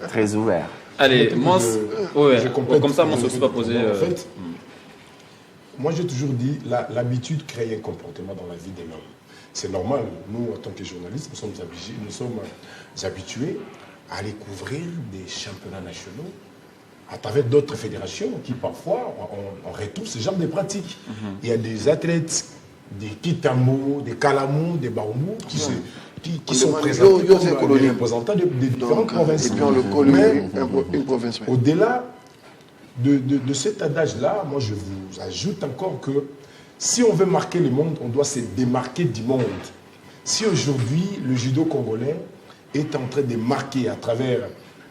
très ouvert. Allez, Mons, comme ça, Mons ne se pas poser. En fait, moi j'ai toujours dit, l'habitude crée un comportement dans la vie des hommes. C'est normal, nous en tant que journalistes, nous sommes habitués à aller couvrir des championnats nationaux à travers d'autres fédérations qui parfois on retrouve ce genre de pratiques. Il y a des athlètes, des Kitamo, des Kalamo, des Baoumou qui sont présentés comme des représentants de différentes provinces. Et puis on le colle une province. Au-delà de cet adage-là, moi je vous ajoute encore que si on veut marquer le monde, on doit se démarquer du monde. Si aujourd'hui le judo congolais est en train de marquer à travers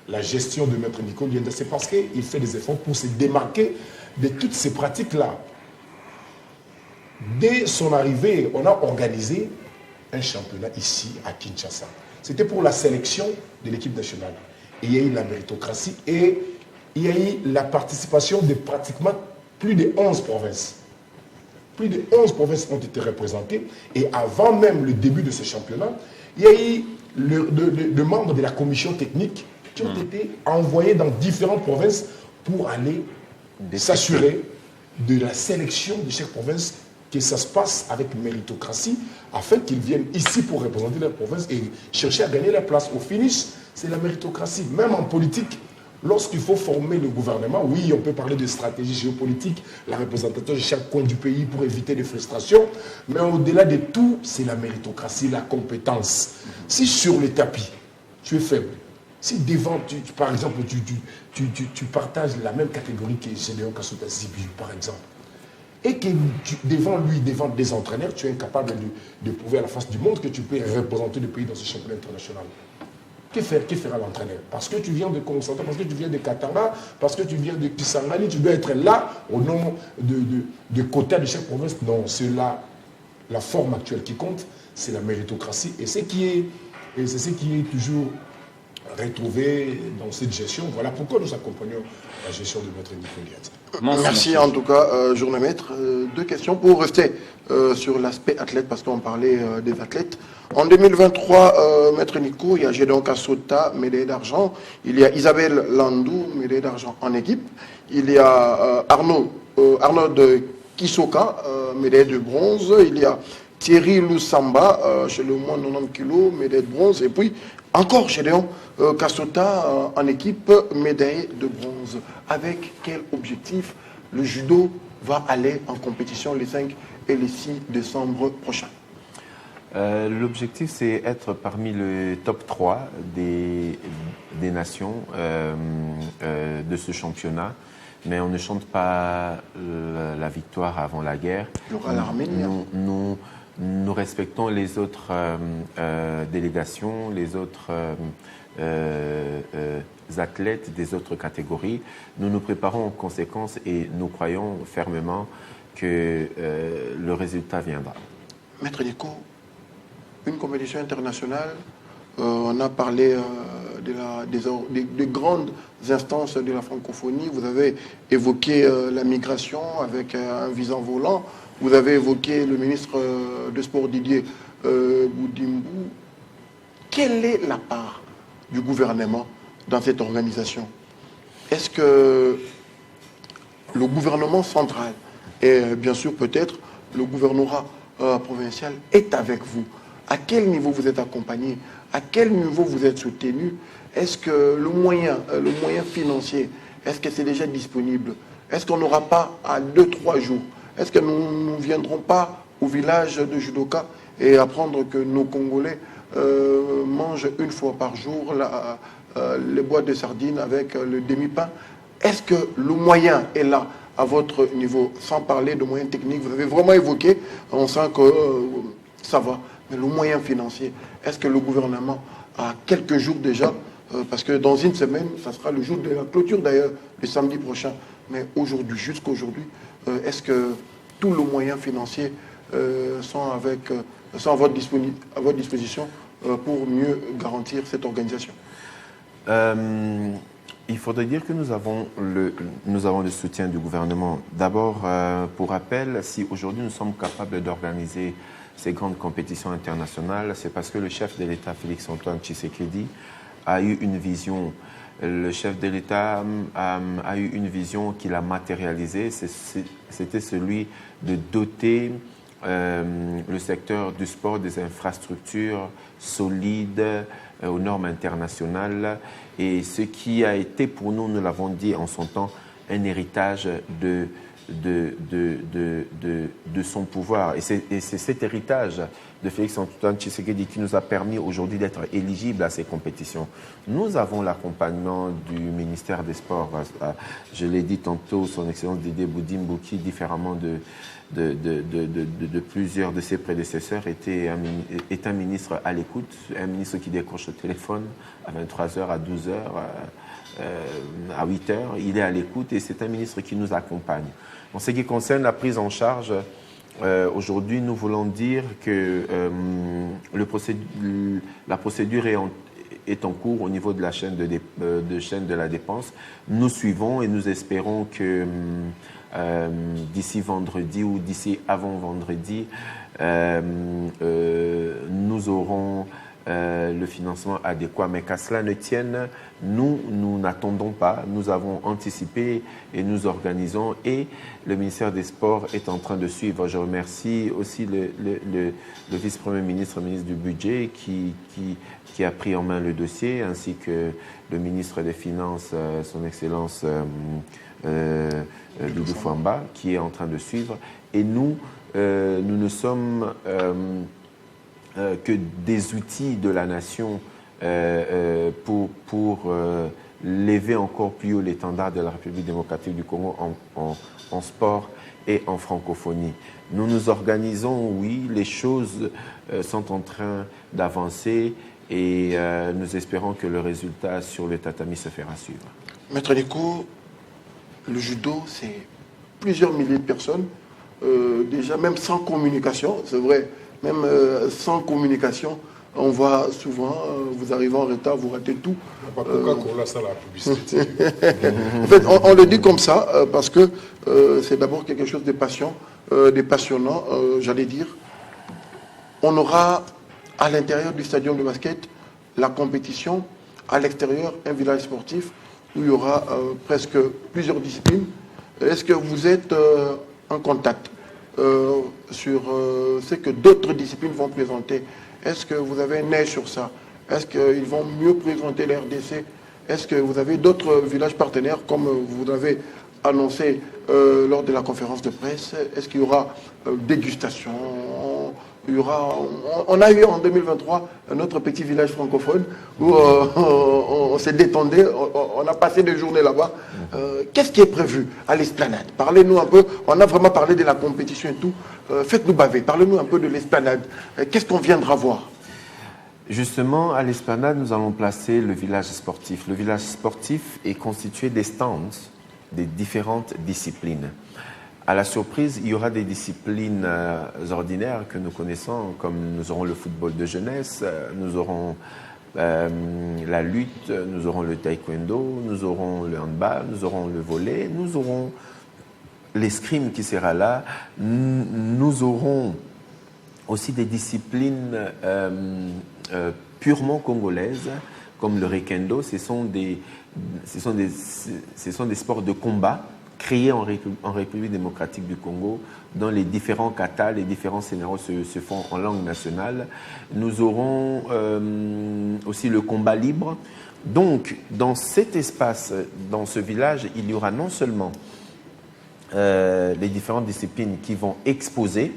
la gestion de Maître Nico Lienda, c'est parce qu'il fait des efforts pour se démarquer de toutes ces pratiques-là. Dès son arrivée, on a organisé un championnat ici à Kinshasa. C'était pour la sélection de l'équipe nationale. Et il y a eu la méritocratie et il y a eu la participation de pratiquement plus de 11 provinces. Plus de 11 provinces ont été représentées et avant même le début de ce championnat, il y a eu de membres de la commission technique qui ont été envoyés dans différentes provinces pour aller s'assurer de la sélection de chaque province, que ça se passe avec méritocratie, afin qu'ils viennent ici pour représenter leur province et chercher à gagner leur place. Au finish, c'est la méritocratie. Même en politique, lorsqu'il faut former le gouvernement, oui, on peut parler de stratégie géopolitique, la représentation de chaque coin du pays pour éviter des frustrations, mais au-delà de tout, c'est la méritocratie, la compétence. Si sur le tapis, tu es faible, si devant, par exemple, tu partages la même catégorie que Gédéon Kassouta Zibi, par exemple, et que devant lui, devant des entraîneurs, tu es incapable de prouver à la face du monde que tu peux représenter le pays dans ce championnat international. Que fera l'entraîneur? Parce que tu viens de Congo central, parce que tu viens de Katara, parce que tu viens de Kisangani, tu dois être là au nom de quotas de chaque province. Non, c'est la forme actuelle qui compte, c'est la méritocratie. Et c'est ce qui est toujours retrouvé dans cette gestion. Voilà pourquoi nous accompagnons la gestion de Maître Nico Lienda. Merci en tout cas, journée maître. Deux questions pour rester sur l'aspect athlète, parce qu'on parlait des athlètes. En 2023, Maître Nico, il y a Gédéon Kassouta, médaille d'argent. Il y a Isabelle Landou, médaille d'argent en équipe. Il y a Arnaud de Kisoka, médaille de bronze. Il y a Thierry Lusamba, chez le moins 90 kg, médaille de bronze. Et puis, encore Gédéon Kassouta en équipe, médaille de bronze. Avec quel objectif le judo va aller en compétition les 5 et les 6 décembre prochains? L'objectif, c'est être parmi le top 3 des nations de ce championnat. Mais on ne chante pas la victoire avant la guerre. Nous respectons les autres délégations, les autres athlètes des autres catégories. Nous nous préparons en conséquence et nous croyons fermement que le résultat viendra. Maître Nico, une compétition internationale, on a parlé des grandes instances de la francophonie. Vous avez évoqué la migration avec un visa volant. Vous avez évoqué le ministre des Sports Didier Boudimbou. Quelle est la part du gouvernement dans cette organisation? Est-ce que le gouvernement central et bien sûr peut-être le gouvernorat provincial est avec vous? À quel niveau vous êtes accompagné? À quel niveau vous êtes soutenu? Est-ce que le moyen financier, est-ce que c'est déjà disponible? Est-ce qu'on n'aura pas à 2-3 jours? Est-ce que nous ne viendrons pas au village de judoka et apprendre que nos Congolais mangent une fois par jour les boîtes de sardines avec le demi-pain? Est-ce que le moyen est là à votre niveau? Sans parler de moyens techniques, vous avez vraiment évoqué, on sent que ça va. Mais le moyen financier, est-ce que le gouvernement a quelques jours déjà, parce que dans une semaine, ça sera le jour de la clôture d'ailleurs, le samedi prochain, mais aujourd'hui, jusqu'aujourd'hui, est-ce que tous les moyens financiers sont à votre disposition pour mieux garantir cette organisation? Il faudrait dire que nous avons le soutien du gouvernement. D'abord, pour rappel, si aujourd'hui nous sommes capables d'organiser ces grandes compétitions internationales, c'est parce que le chef de l'État, Félix-Antoine Tshisekedi, a eu une vision. Le chef de l'État a eu une vision qu'il a matérialisée. C'était celui de doter le secteur du sport des infrastructures solides aux normes internationales. Et ce qui a été pour nous, nous l'avons dit en son temps, un héritage de son pouvoir. Et c'est cet héritage de Félix-Antoine Tshisekedi qui nous a permis aujourd'hui d'être éligibles à ces compétitions. Nous avons l'accompagnement du ministère des Sports. Je l'ai dit tantôt, son Excellence Didier Boudimboki, différemment de plusieurs de ses prédécesseurs, est un ministre à l'écoute, un ministre qui décroche le téléphone à 23h, à 12h, à 8h. Il est à l'écoute et c'est un ministre qui nous accompagne. En ce qui concerne la prise en charge, aujourd'hui, nous voulons dire que la procédure est en cours au niveau de la chaîne de la dépense. Nous suivons et nous espérons que d'ici vendredi ou d'ici avant vendredi, nous aurons le financement adéquat. Mais qu'à cela ne tienne, nous n'attendons pas. Nous avons anticipé et nous organisons. Et le ministère des Sports est en train de suivre. Je remercie aussi le vice-premier ministre, ministre du Budget, qui a pris en main le dossier, ainsi que le ministre des Finances, son Excellence Doudou Fouamba, qui est en train de suivre. Et nous ne sommes que des outils de la nation pour lever encore plus haut l'étendard de la République démocratique du Congo en sport et en francophonie. Nous nous organisons, oui, les choses sont en train d'avancer et nous espérons que le résultat sur le tatami se fera suivre. Maître Nico, le judo, c'est plusieurs milliers de personnes, déjà même sans communication, c'est vrai. Même sans communication, on voit souvent, vous arrivez en retard, vous ratez tout. Coca-Cola, ça, la publicité. En fait, on le dit comme ça, parce que c'est d'abord quelque chose de passionnant, j'allais dire. On aura à l'intérieur du stadium de basket la compétition, à l'extérieur un village sportif où il y aura presque plusieurs disciplines. Est-ce que vous êtes en contact sur ce que d'autres disciplines vont présenter? Est-ce que vous avez un œil sur ça? Est-ce qu'ils vont mieux présenter la RDC? Est-ce que vous avez d'autres villages partenaires comme vous l'avez annoncé lors de la conférence de presse? Est-ce qu'il y aura dégustation? On a eu en 2023 un autre petit village francophone où on s'est détendu, on a passé des journées là-bas. Qu'est-ce qui est prévu à l'esplanade? Parlez-nous un peu, on a vraiment parlé de la compétition et tout. Faites-nous baver, parlez-nous un peu de l'esplanade. Qu'est-ce qu'on viendra voir? Justement, à l'esplanade, nous allons placer le village sportif. Le village sportif est constitué des stands des différentes disciplines. À la surprise, il y aura des disciplines ordinaires que nous connaissons, comme nous aurons le football de jeunesse, nous aurons la lutte, nous aurons le taekwondo, nous aurons le handball, nous aurons le volley, nous aurons l'escrime qui sera là, nous aurons aussi des disciplines purement congolaises, comme le rekendo. Ce sont des sports de combat créés en République démocratique du Congo, dont les différents katas, les différents scénarios se font en langue nationale. Nous aurons aussi le combat libre. Donc, dans cet espace, dans ce village, il y aura non seulement les différentes disciplines qui vont exposer,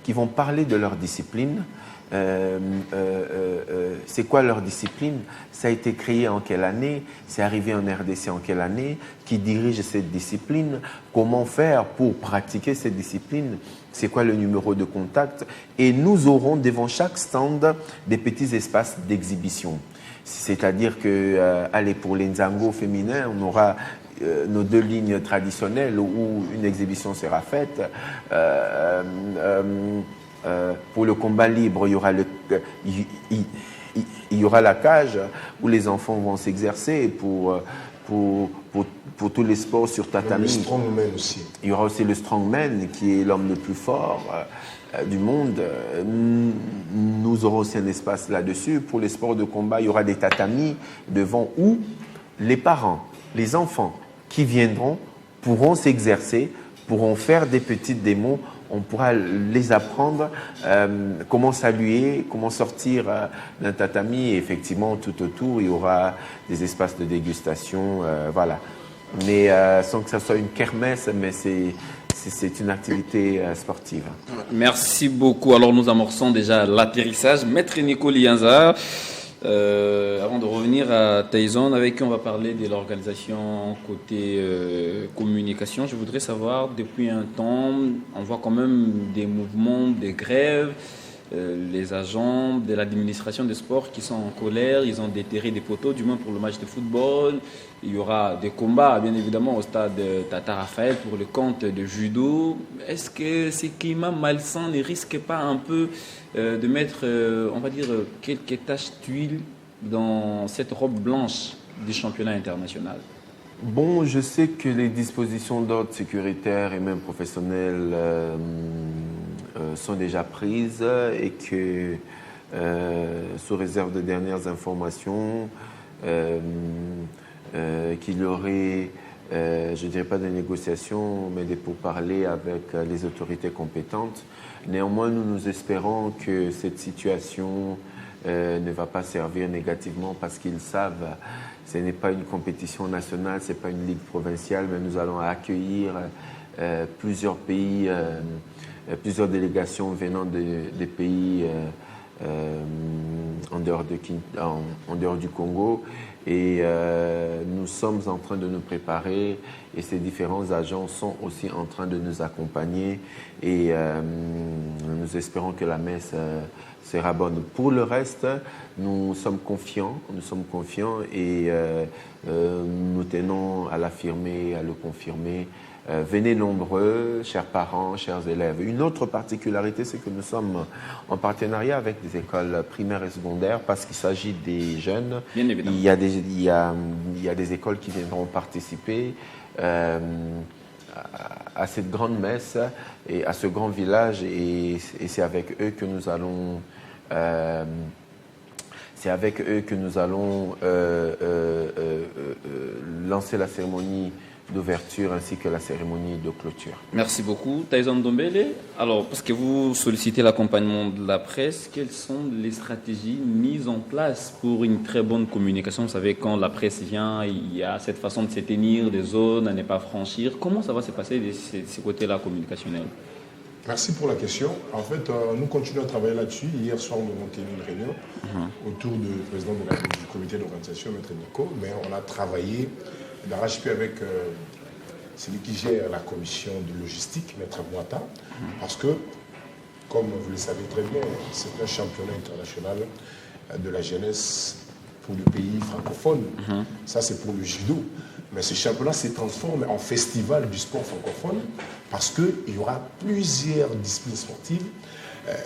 qui vont parler de leur discipline. C'est quoi leur discipline? Ça a été créé en quelle année? C'est arrivé en RDC en quelle année? Qui dirige cette discipline? Comment faire pour pratiquer cette discipline? C'est quoi le numéro de contact? Et nous aurons devant chaque stand des petits espaces d'exhibition. C'est-à-dire que, allez, pour les Nzango féminins, on aura nos deux lignes traditionnelles où une exhibition sera faite. Pour le combat libre, il y aura il y aura la cage où les enfants vont s'exercer pour tous les sports sur tatami. Le strongman aussi. Il y aura aussi le strongman qui est l'homme le plus fort du monde. Nous aurons aussi un espace là-dessus. Pour les sports de combat, il y aura des tatamis devant où les parents, les enfants qui viendront pourront s'exercer, pourront faire des petites démos. On pourra les apprendre comment saluer, comment sortir d'un tatami. Et effectivement, tout autour, il y aura des espaces de dégustation, voilà. Mais sans que ça soit une kermesse, mais c'est une activité sportive. Merci beaucoup. Alors nous amorçons déjà l'atterrissage. Maître Nico Lianza, avant de revenir à Tyson, avec qui on va parler de l'organisation côté communication, je voudrais savoir, depuis un temps, on voit quand même des mouvements, des grèves, les agents de l'administration des sports qui sont en colère, ils ont déterré des poteaux, du moins pour le match de football. Il y aura des combats, bien évidemment, au stade Tata Raphaël pour le compte de judo. Est-ce que ces climats malsains ne risquent pas un peu de mettre, on va dire, quelques taches d'huile dans cette robe blanche du championnat international? Bon, je sais que les dispositions d'ordre sécuritaire et même professionnel sont déjà prises et que, sous réserve de dernières informations, qu'il y aurait, je ne dirais pas des négociations, mais des pourparlers avec les autorités compétentes. Néanmoins, nous espérons que cette situation ne va pas servir négativement parce qu'ils savent que ce n'est pas une compétition nationale, ce n'est pas une ligue provinciale, mais nous allons accueillir plusieurs pays, plusieurs délégations venant des pays en dehors du Congo. Et nous sommes en train de nous préparer et ces différents agents sont aussi en train de nous accompagner et nous espérons que la messe sera bonne. Pour le reste, nous sommes confiants et nous tenons à l'affirmer, à le confirmer. Venez nombreux, chers parents, chers élèves. Une autre particularité, c'est que nous sommes en partenariat avec des écoles primaires et secondaires parce qu'il s'agit des jeunes. Bien évidemment. Il y a des écoles qui viendront participer à cette grande messe et à ce grand village et c'est avec eux que nous allons lancer la cérémonie d'ouverture ainsi que la cérémonie de clôture. Merci beaucoup. Tyson Dombele, alors, parce que vous sollicitez l'accompagnement de la presse, quelles sont les stratégies mises en place pour une très bonne communication? Vous savez, quand la presse vient, il y a cette façon de se tenir, des zones à ne pas franchir. Comment ça va se passer de ces côtés-là communicationnels? Merci pour la question. En fait, nous continuons à travailler là-dessus. Hier soir, nous avons tenu une réunion autour du président du comité d'organisation, Maître Nico, mais on a travaillé d'arrache-pied avec celui qui gère la commission de logistique, Maître Mouata, parce que, comme vous le savez très bien, c'est un championnat international de la jeunesse pour le pays francophone. Ça, c'est pour le judo. Mais ce championnat se transforme en festival du sport francophone parce qu'il y aura plusieurs disciplines sportives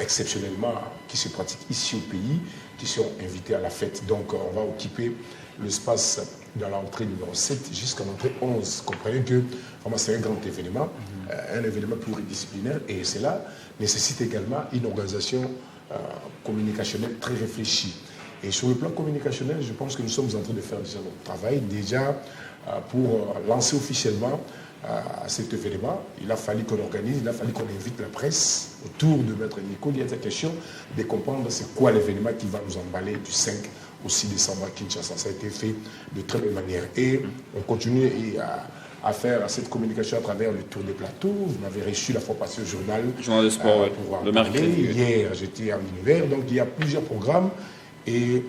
exceptionnellement qui se pratiquent ici au pays, qui seront invitées à la fête. Donc, on va occuper l'espace dans l'entrée numéro 7 jusqu'à l'entrée 11. Comprenez que vraiment, c'est un grand événement, un événement pluridisciplinaire et cela nécessite également une organisation communicationnelle très réfléchie. Et sur le plan communicationnel, je pense que nous sommes en train de faire déjà notre travail. Déjà, pour lancer officiellement cet événement, il a fallu qu'on organise, il a fallu qu'on invite la presse autour de Maître Nico. Il y a cette question de comprendre c'est quoi l'événement qui va nous emballer du 5 au 6 décembre à Kinshasa. Ça a été fait de très belle manière. Et on continue à faire cette communication à travers le tour des plateaux. Vous m'avez reçu la fois passée au journal de sport, pour en le parler. mercredi. Hier, j'étais à l'univers. Donc, il y a plusieurs programmes. Et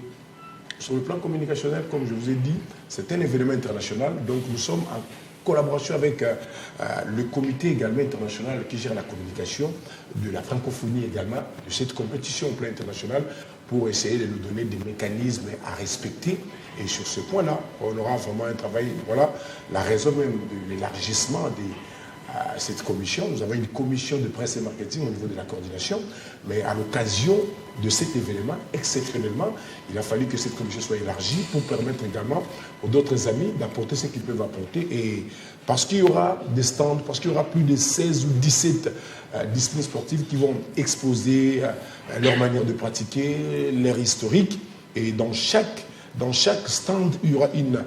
sur le plan communicationnel, comme je vous ai dit, c'est un événement international. Donc, nous sommes en collaboration avec le comité également international qui gère la communication de la francophonie également, de cette compétition au plan international, pour essayer de nous donner des mécanismes à respecter. Et sur ce point-là, on aura vraiment un travail. Voilà la raison même de l'élargissement cette commission. Nous avons une commission de presse et marketing au niveau de la coordination, mais à l'occasion de cet événement, exceptionnellement, il a fallu que cette commission soit élargie pour permettre également aux d'autres amis d'apporter ce qu'ils peuvent apporter. Et parce qu'il y aura des stands, parce qu'il y aura plus de 16 ou 17 disciplines sportives qui vont exposer leur manière de pratiquer, leur historique. Et dans chaque stand, il y aura une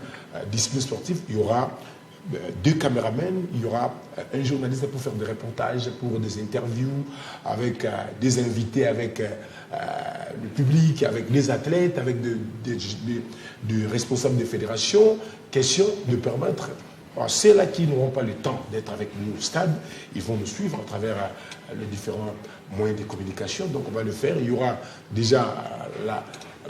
discipline sportive, il y aura 2 caméramens, il y aura un journaliste pour faire des reportages, pour des interviews, avec des invités, avec le public, avec les athlètes, avec des responsables des fédérations. Question de permettre à ceux-là qui n'auront pas le temps d'être avec nous au stade, ils vont nous suivre à travers les différents moyens de communication. Donc on va le faire. Il y aura déjà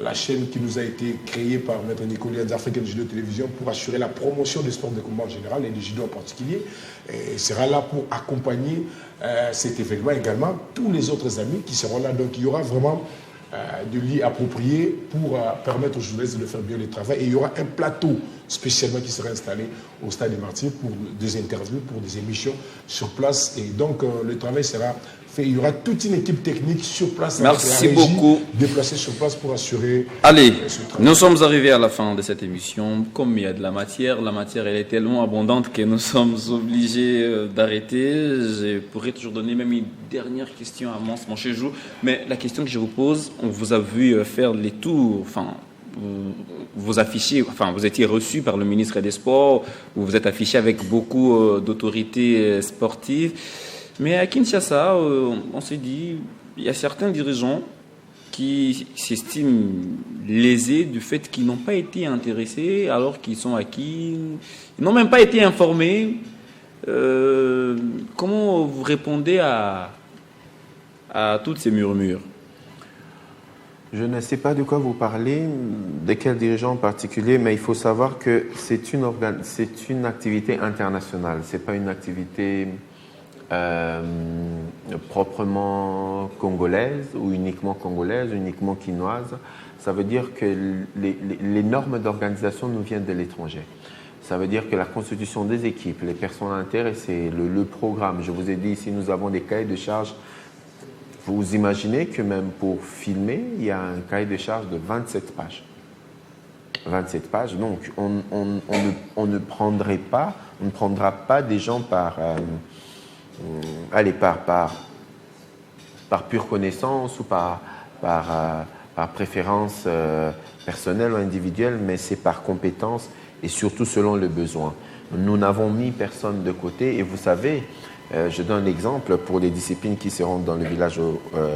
la chaîne qui nous a été créée par Maître Nicolas African Judo Télévision pour assurer la promotion des sports de combat en général et du judo en particulier. Et sera là pour accompagner cet événement également. Tous les autres amis qui seront là. Donc il y aura vraiment de lits appropriés pour permettre aux journalistes de faire bien le travail. Et il y aura un plateau spécialement qui sera installé au Stade des Martyrs pour des interviews, pour des émissions sur place. Et donc le travail sera fait. Il y aura toute une équipe technique sur place. Merci beaucoup. Déplacée sur place pour assurer. Allez, nous sommes arrivés à la fin de cette émission. Comme il y a de la matière elle est tellement abondante que nous sommes obligés d'arrêter. Je pourrais toujours donner même une dernière question à mon Chejou. Mais la question que je vous pose, on vous a vu faire les tours, enfin, vous affichez, enfin, vous étiez reçu par le ministre des Sports, vous vous êtes affiché avec beaucoup d'autorités sportives. Mais à Kinshasa, on s'est dit, il y a certains dirigeants qui s'estiment lésés du fait qu'ils n'ont pas été intéressés alors qu'ils sont acquis, ils n'ont même pas été informés. Comment vous répondez à toutes ces murmures? Je ne sais pas de quoi vous parlez, de quel dirigeant en particulier, mais il faut savoir que c'est une activité internationale, ce n'est pas une activité proprement congolaise ou uniquement quinoise. Ça veut dire que les normes d'organisation nous viennent de l'étranger. Ça veut dire que la constitution des équipes, les personnes intéressées, le programme, je vous ai dit ici, nous avons des cahiers de charges. Vous imaginez que même pour filmer, il y a un cahier de charges de 27 pages. 27 pages, donc on ne prendra pas des gens par pure connaissance ou par préférence personnelle ou individuelle, mais c'est par compétence et surtout selon le besoin. Nous n'avons mis personne de côté et vous savez, je donne l'exemple pour les disciplines qui seront dans le village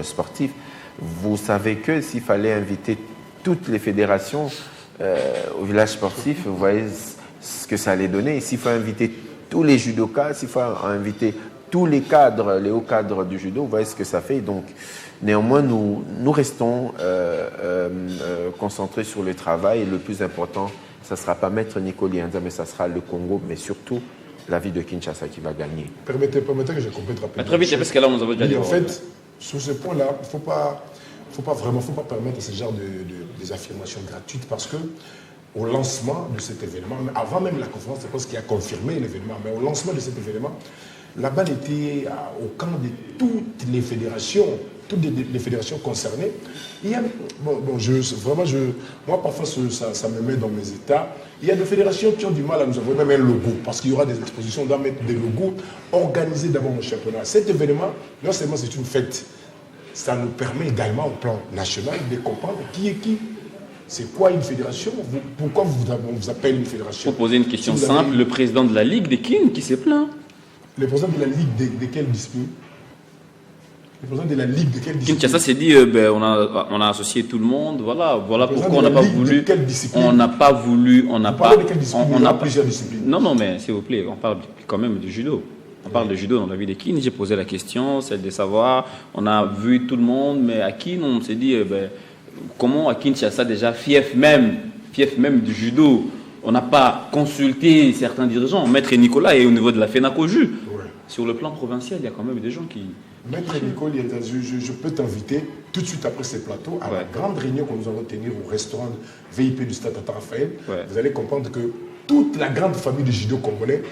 sportif. Vous savez que s'il fallait inviter toutes les fédérations au village sportif, vous voyez ce que ça allait donner. Et s'il faut inviter tous les judokas, s'il faut inviter tous les cadres, les hauts cadres du judo, vous voyez ce que ça fait. Donc, néanmoins, nous restons concentrés sur le travail. Et le plus important, ça ne sera pas Maître Nicolas Nza, mais ça sera le Congo, mais surtout la ville de Kinshasa qui va gagner. Permettez-moi que je complète rapidement. Très vite, parce que là, nous avons déjà dit. En fait, sur ce point-là, il ne faut pas permettre ce genre des affirmations gratuites parce que au lancement de cet événement, avant même la conférence, c'est parce qu'il a confirmé l'événement, mais au lancement de cet événement, la balle était au camp de toutes les fédérations concernées. Il y a, moi, parfois, ça me met dans mes états. Il y a des fédérations qui ont du mal à nous envoyer même un logo, parce qu'il y aura des expositions, on doit mettre des logos, organiser d'abord un championnat. Cet événement, non seulement c'est une fête, ça nous permet également au plan national de comprendre qui est qui. C'est quoi une fédération? Pourquoi on vous appelle une fédération? Pour poser une question simple, le président de la Ligue des Kin qui s'est plaint. Le président de la Ligue de quelle discipline? Le président de la Ligue de quelle discipline? Kinshasa s'est dit, on a associé tout le monde, voilà pourquoi on n'a pas voulu. On n'a pas voulu, on n'a pas. On a plusieurs disciplines. Non, mais s'il vous plaît, on parle quand même du judo. On parle de judo dans la vie des Kin. J'ai posé la question, c'est de savoir, on a vu tout le monde, mais à Kin, on s'est dit, comment à Kinshasa déjà, fief même du judo, on n'a pas consulté certains dirigeants. Maître Nicolas est au niveau de la FENACOJU. Ouais. Sur le plan provincial, il y a quand même des gens qui... Maître Nicolas, je peux t'inviter tout de suite après ce plateau à la grande réunion que nous allons tenir au restaurant VIP du Stade Tata Raphaël. Ouais. Vous allez comprendre que toute la grande famille du judo congolais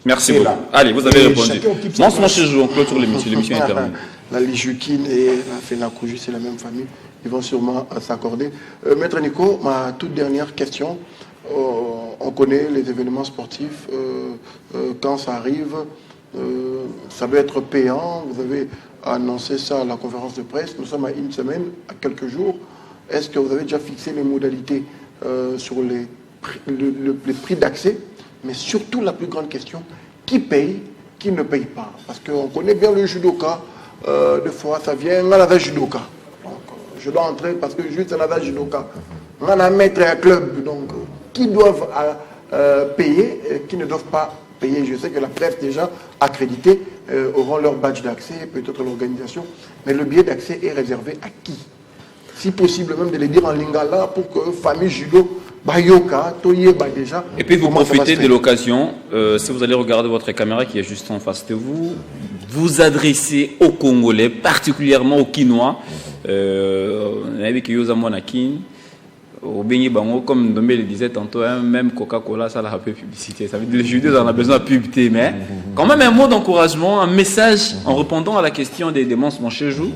Merci C'est beaucoup. là. Allez, vous avez Et répondu. chacun occupe sa Moi, mon place. chez on clôture l'émission est terminée. La Lijoukine et la Fenakouju, c'est la même famille. Ils vont sûrement s'accorder. Maître Nico, ma toute dernière question. On connaît les événements sportifs. Quand ça arrive, ça doit être payant. Vous avez annoncé ça à la conférence de presse. Nous sommes à une semaine, à quelques jours. Est-ce que vous avez déjà fixé les modalités sur les prix d'accès? Mais surtout, la plus grande question, qui paye, qui ne paye pas? Parce qu'on connaît bien le judoka. Des fois, ça vient, on a judoka. Donc, je dois entrer parce que juste on a judoka. On a maître à club. Donc, qui doivent payer et qui ne doivent pas payer? Je sais que la presse déjà accréditée auront leur badge d'accès, peut-être l'organisation. Mais le billet d'accès est réservé à qui? Si possible, même de les dire en lingala pour que famille judo, bayoka, toye, déjà. Et puis vous comment ça va profitez se de faire? l'occasion, si vous allez regarder votre caméra qui est juste en face de vous, vous adressez aux Congolais, particulièrement aux Kinois. On a vu que vous avez au Béni Bango, comme Ndombe le disait tantôt, hein, même Coca-Cola, ça a un peu de publicité. Ça veut dire que les judo, on a besoin de publicité, mais quand même un mot d'encouragement, un message en répondant à la question des monstres chez vous.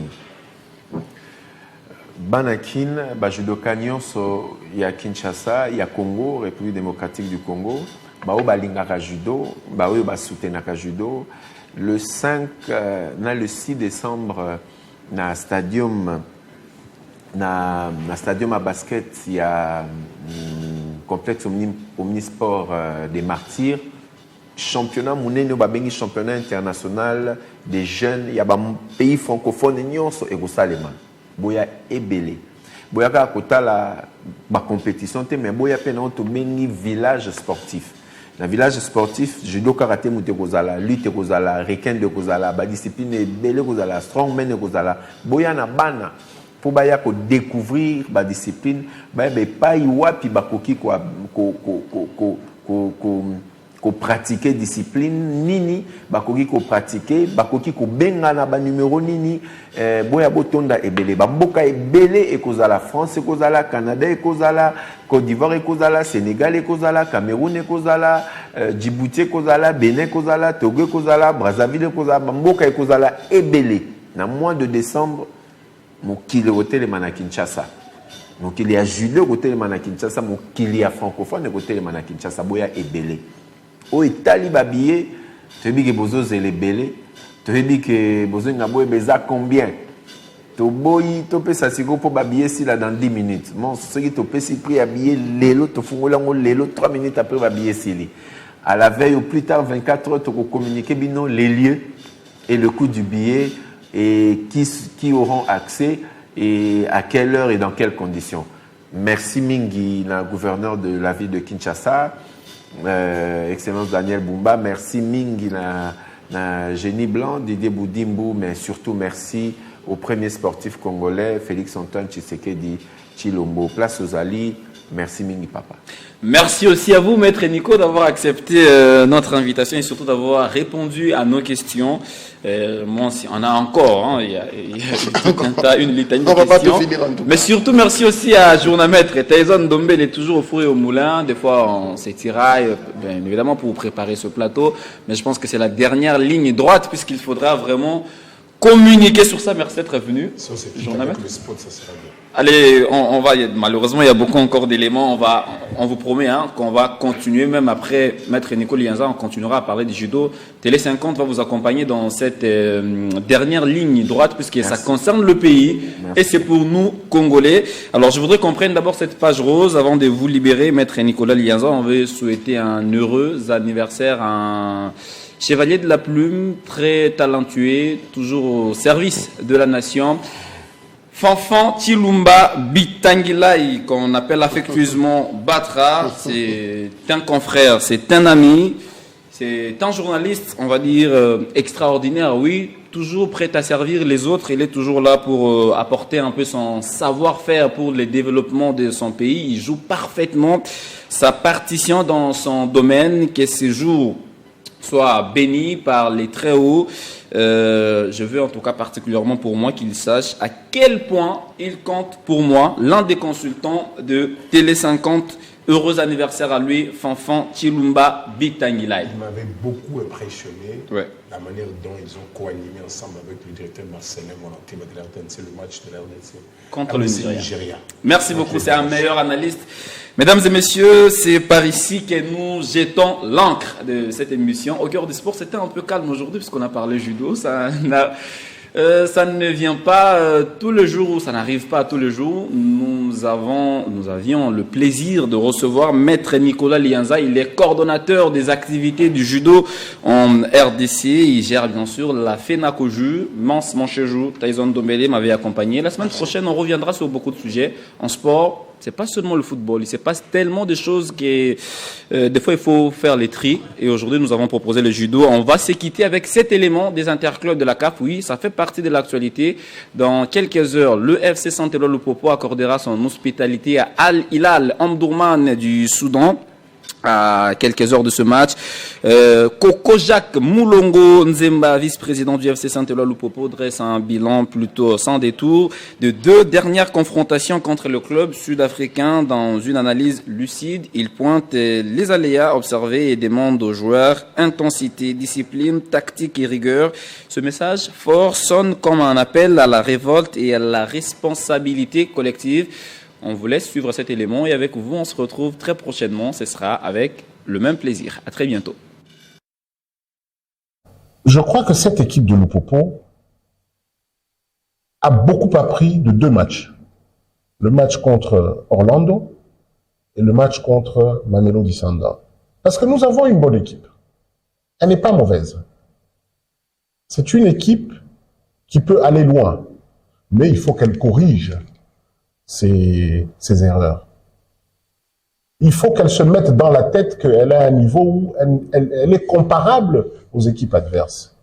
Banakin, judoka nyonso ya Kinshasa, ya Congo, République démocratique du Congo, bao balingaka judo, bao soutenaka judo. Le 5, le 6 décembre, na stadium à basket, il y a complexe omnisport des martyrs. Championnat monene babengi championnat international des jeunes, il y a un pays francophone nyonso ekosalema. Boya ebele. Boya ka kotala ba compétition te mais boya pe na to bengi village sportif. Dans le village sportif, judo karaté mute kozala, lutte kozala, requin de kozala, ba discipline ebele kozala, strongman kozala. Boya na bana pour baya ko découvrir ba discipline, ba pa wapi ba koki ko pratiquer discipline nini bakoki ko pratiquer bakoki ko benga na ba numéro nini boya botonda ebele ba mboka ebele ekozala France ekozala Canada ekozala Côte d'Ivoire ekozala Sénégal ekozala Cameroun ekozala Djibouti ekozala Bénin ekozala Togo ekozala Brazzaville ekozala ba mboka ekozala ebele na mois de décembre mokili otelema na Kinshasa mokili ya judo otelema na Kinshasa mokili ya francophone otelema na Kinshasa boya ebele o etali babiye toyebi ke bozozela ebele toyebi ke bozenga boye beza combien toboyi topesa siko mpo babiye sila dans 10 minutes mon soki topesi prix ya biye lelo tofungola yango lelo 3 minutes après babiye sili à la veille au plus tard 24 heures tokocommuniquer bino les lieux et le coût du billet et qui auront accès et à quelle heure et dans quelles conditions. Merci mingi la gouverneur de la ville de Kinshasa, Excellence Daniel Bumba, merci mingi na Génie Blanc, Didier Boudimbu, mais surtout merci au premier sportif congolais, Félix Antoine Tshisekedi Chilombo. Place aux alliés, merci mingi papa. Merci aussi à vous, Maître Nico, d'avoir accepté notre invitation et surtout d'avoir répondu à nos questions. Moi, on a encore, il y a une litanie de questions. Mais surtout, merci aussi à Journamètre. Tyson Ndombe, il est toujours au four et au moulin. Des fois, on s'étiraille, bien évidemment, pour vous préparer ce plateau. Mais je pense que c'est la dernière ligne droite, puisqu'il faudra vraiment communiquer sur ça. Merci d'être venu. Si on s'écoute Journamètre. avec le spot, ça sera bien. Allez, on va, malheureusement, il y a beaucoup encore d'éléments. On vous promet qu'on va continuer, même après Maître Nico Lianza, on continuera à parler du judo. Télé 50 va vous accompagner dans cette dernière ligne droite, puisque ça concerne le pays. Merci. Et c'est pour nous, Congolais. Alors, je voudrais qu'on prenne d'abord cette page rose avant de vous libérer. Maître Nicolas Lianza, on veut souhaiter un heureux anniversaire à un chevalier de la plume, très talentueux, toujours au service de la nation. Fanfan Chilumba Bitangilai, qu'on appelle affectueusement Batra, c'est un confrère, c'est un ami, c'est un journaliste, on va dire, extraordinaire, oui, toujours prêt à servir les autres. Il est toujours là pour apporter un peu son savoir-faire pour le développement de son pays. Il joue parfaitement sa partition dans son domaine, que ses jours soient bénis par les très hauts. Je veux en tout cas particulièrement pour moi qu'il sache à quel point il compte pour moi, l'un des consultants de Télé 50 Heureux anniversaire à lui, Fanfan Chilumba Bitangilai. Il m'avait beaucoup impressionné Ouais. la manière dont ils ont co-animé ensemble avec le directeur Marcelin Molanté, c'est le match de la RDC Contre le RDC Nigeria. Merci beaucoup, c'est un meilleur analyste. Mesdames et messieurs, c'est par ici que nous jetons l'encre de cette émission. Au cœur du sport, c'était un peu calme aujourd'hui puisqu'on a parlé judo. Ça ne vient pas tous les jours, ça n'arrive pas tous les jours. Nous avions le plaisir de recevoir Maître Nicolas Lianza. Il est coordonnateur des activités du judo en RDC. Il gère bien sûr la FENACOJU. Mance Manchejou, Tyson Dombele m'avait accompagné. La semaine prochaine, on reviendra sur beaucoup de sujets en sport. C'est pas seulement le football, il se passe tellement de choses que des fois il faut faire les tris. Et aujourd'hui, nous avons proposé le judo. On va se quitter avec 7 éléments des interclubs de la CAF. Oui, ça fait partie de l'actualité. Dans quelques heures, le FC Santelor Lupopo accordera son hospitalité à Al Hilal Omdurman du Soudan. À quelques heures de ce match, Koko Jacques Moulongo Nzemba, vice-président du FC Saint-Éloi Lupopo, dresse un bilan plutôt sans détour de 2 dernières confrontations contre le club sud-africain. Dans une analyse lucide, il pointe les aléas observés et demande aux joueurs intensité, discipline, tactique et rigueur. Ce message fort sonne comme un appel à la révolte et à la responsabilité collective. On vous laisse suivre cet élément et avec vous, on se retrouve très prochainement. Ce sera avec le même plaisir. À très bientôt. Je crois que cette équipe de Lupopo a beaucoup appris de 2 matchs. Le match contre Orlando et le match contre Mamelodi Sundowns. Parce que nous avons une bonne équipe. Elle n'est pas mauvaise. C'est une équipe qui peut aller loin. Mais il faut qu'elle corrige ses erreurs. Il faut qu'elle se mette dans la tête qu'elle a un niveau où elle est comparable aux équipes adverses.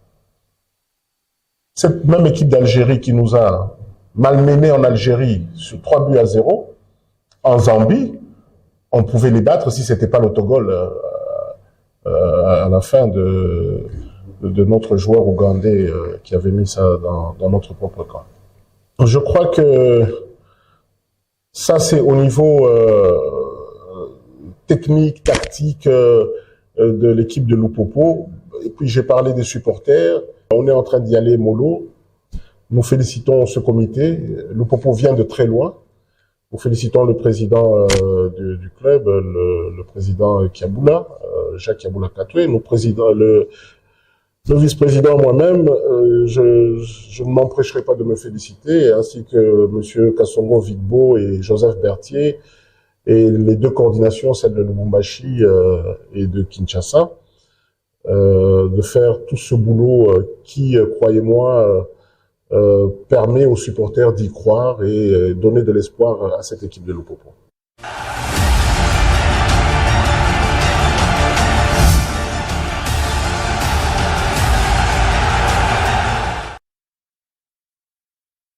Cette même équipe d'Algérie qui nous a malmenés en Algérie sur 3-0, en Zambie, on pouvait les battre si c'était pas l'autogol à la fin de notre joueur ougandais qui avait mis ça dans notre propre camp. Je crois que ça, c'est au niveau technique, tactique de l'équipe de Lupopo. Et puis, j'ai parlé des supporters. On est en train d'y aller mollo. Nous félicitons ce comité. Lupopo vient de très loin. Nous félicitons le président du club, le président Kiaboula, Jacques Kiaboula Katoué, le vice-président moi-même. Je ne m'empêcherai pas de me féliciter, ainsi que M. Kassongo Vigbo et Joseph Berthier, et les 2 coordinations, celle de Lubumbashi et de Kinshasa, de faire tout ce boulot qui, croyez-moi, permet aux supporters d'y croire et donner de l'espoir à cette équipe de Lupopo.